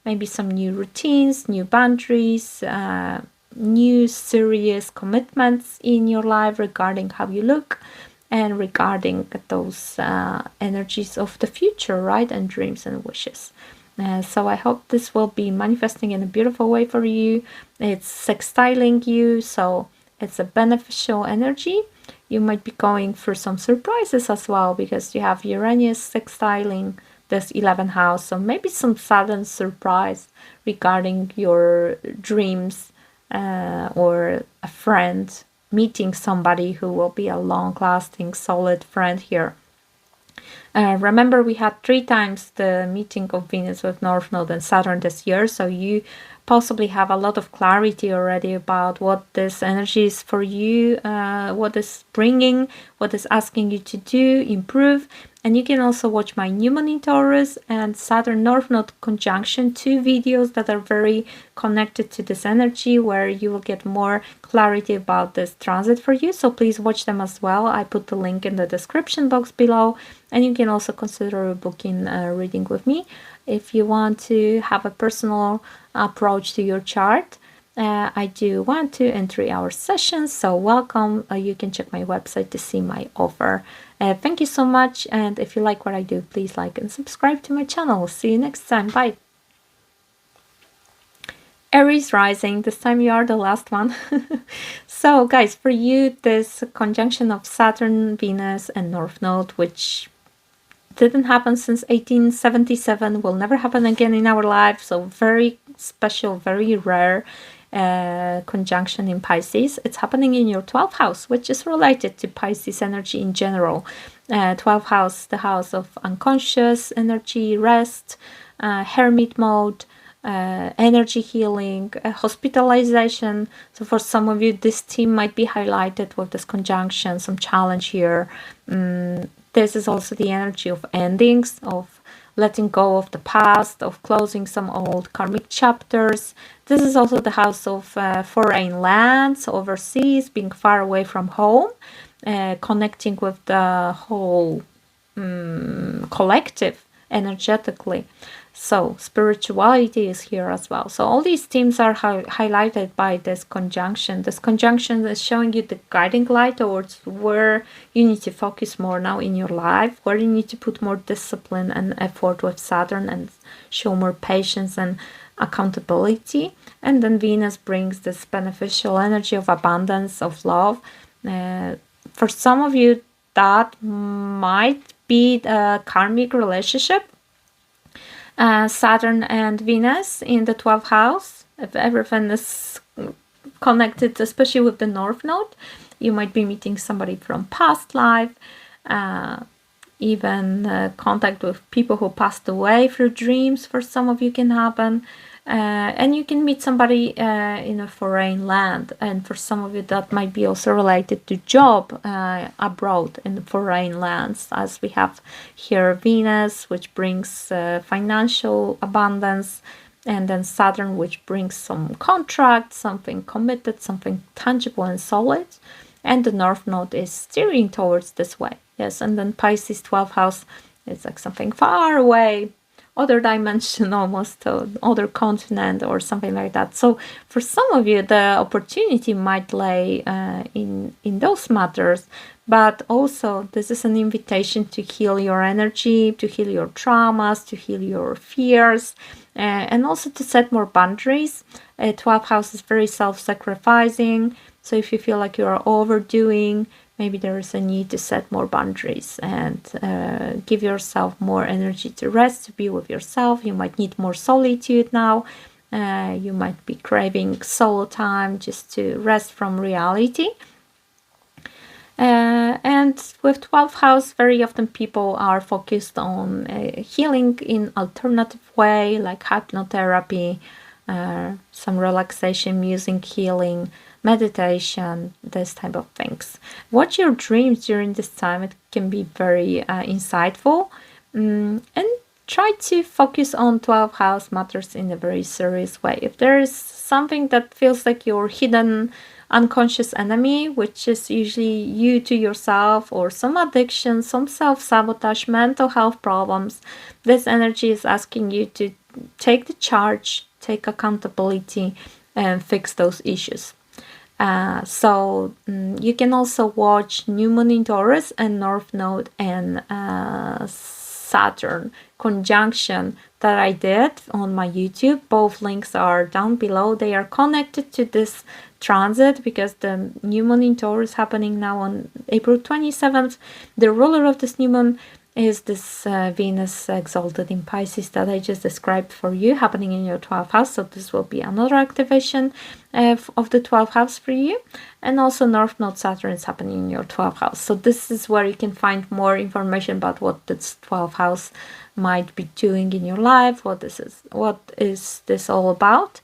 Speaker 1: maybe some new routines, new boundaries, new serious commitments in your life regarding how you look and regarding those energies of the future, right, and dreams and wishes. So I hope this will be manifesting in a beautiful way for you. It's sextiling you, so it's a beneficial energy. You might be going through some surprises as well, because you have Uranus sextiling this 11th house, so maybe some sudden surprise regarding your dreams, or a friend, meeting somebody who will be a long-lasting, solid friend here. Remember, we had 3 times the meeting of Venus with North Node and Saturn this year, so you possibly have a lot of clarity already about what this energy is for you, what is bringing, what is asking you to do, improve. And you can also watch my new moon in Taurus and Saturn North Node conjunction, 2 videos that are very connected to this energy, where you will get more clarity about this transit for you. So please watch them as well. I put the link in the description box below, and you can also consider booking a reading with me if you want to have a personal approach to your chart. I do 1, 2, and 3 hour sessions, so welcome. You can check my website to see my offer. Thank you so much, and if you like what I do, please like and subscribe to my channel. See you next time. Bye. Aries rising, this time you are the last one. So guys, for you, this conjunction of Saturn, Venus, and North Node, which didn't happen since 1877, will never happen again in our life, so very special, very rare conjunction in Pisces. It's happening in your 12th house, which is related to Pisces energy in general. 12th house, the house of unconscious energy, rest, hermit mode, energy healing, hospitalization. So for some of you, this theme might be highlighted with this conjunction, some challenge here. This is also the energy of endings, of letting go of the past, of closing some old karmic chapters. This is also the house of foreign lands, overseas, being far away from home, connecting with the whole collective energetically. So spirituality is here as well. So all these themes are highlighted by this conjunction. This conjunction is showing you the guiding light towards where you need to focus more now in your life, where you need to put more discipline and effort with Saturn and show more patience and accountability. And then Venus brings this beneficial energy of abundance, of love. For some of you, that might be a karmic relationship. Saturn and Venus in the 12th house. If everything is connected, especially with the North Node, you might be meeting somebody from past life, even contact with people who passed away through dreams for some of you can happen. And you can meet somebody in a foreign land, and for some of you that might be also related to job abroad in the foreign lands, as we have here Venus, which brings financial abundance, and then Saturn, which brings some contract, something committed, something tangible and solid, and the North Node is steering towards this way. Yes, and then Pisces 12th house is like something far away, other dimension, almost other continent or something like that. So for some of you, the opportunity might lay in those matters, but also this is an invitation to heal your energy, to heal your traumas, to heal your fears, and also to set more boundaries. 12th house is very self-sacrificing, so if you feel like you are overdoing, maybe there is a need to set more boundaries and give yourself more energy to rest, to be with yourself. You might need more solitude now. You might be craving solo time just to rest from reality. And with 12th house, very often people are focused on healing in alternative way, like hypnotherapy, some relaxation, music healing, meditation, this type of things. Watch your dreams during this time. It can be very insightful, and try to focus on 12th house matters in a very serious way. If there is something that feels like your hidden unconscious enemy, which is usually you to yourself, or some addiction, some self-sabotage, mental health problems, this energy is asking you to take the charge, take accountability, and fix those issues. So you can also watch New Moon in Taurus and North Node and Saturn conjunction that I did on my YouTube. Both links are down below. They are connected to this transit because the New Moon in Taurus is happening now on April 27th. The ruler of this new moon is this Venus exalted in Pisces that I just described for you, happening in your 12th house. So this will be another activation of the 12th house for you. And also North Node Saturn is happening in your 12th house. So this is where you can find more information about what this 12th house might be doing in your life, what is this all about.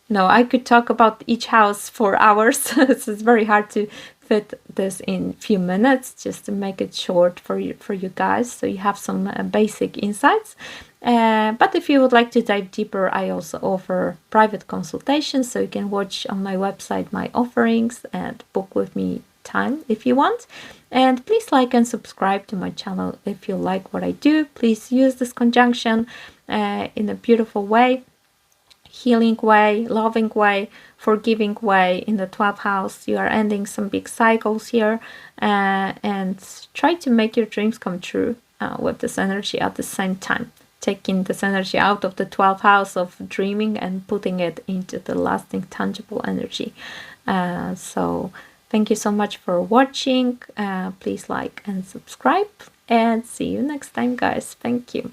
Speaker 1: No, I could talk about each house for hours. So it's very hard to fit this in a few minutes, just to make it short for you guys, so you have some basic insights. But if you would like to dive deeper, I also offer private consultations, so you can watch on my website my offerings and book with me time if you want. And please like and subscribe to my channel if you like what I do. Please use this conjunction in a beautiful way, healing way, loving way, forgiving way. In the 12th house, you are ending some big cycles here, and try to make your dreams come true with this energy at the same time. Taking this energy out of the 12th house of dreaming and putting it into the lasting, tangible energy. So thank you so much for watching. Please like and subscribe, and see you next time, guys. Thank you.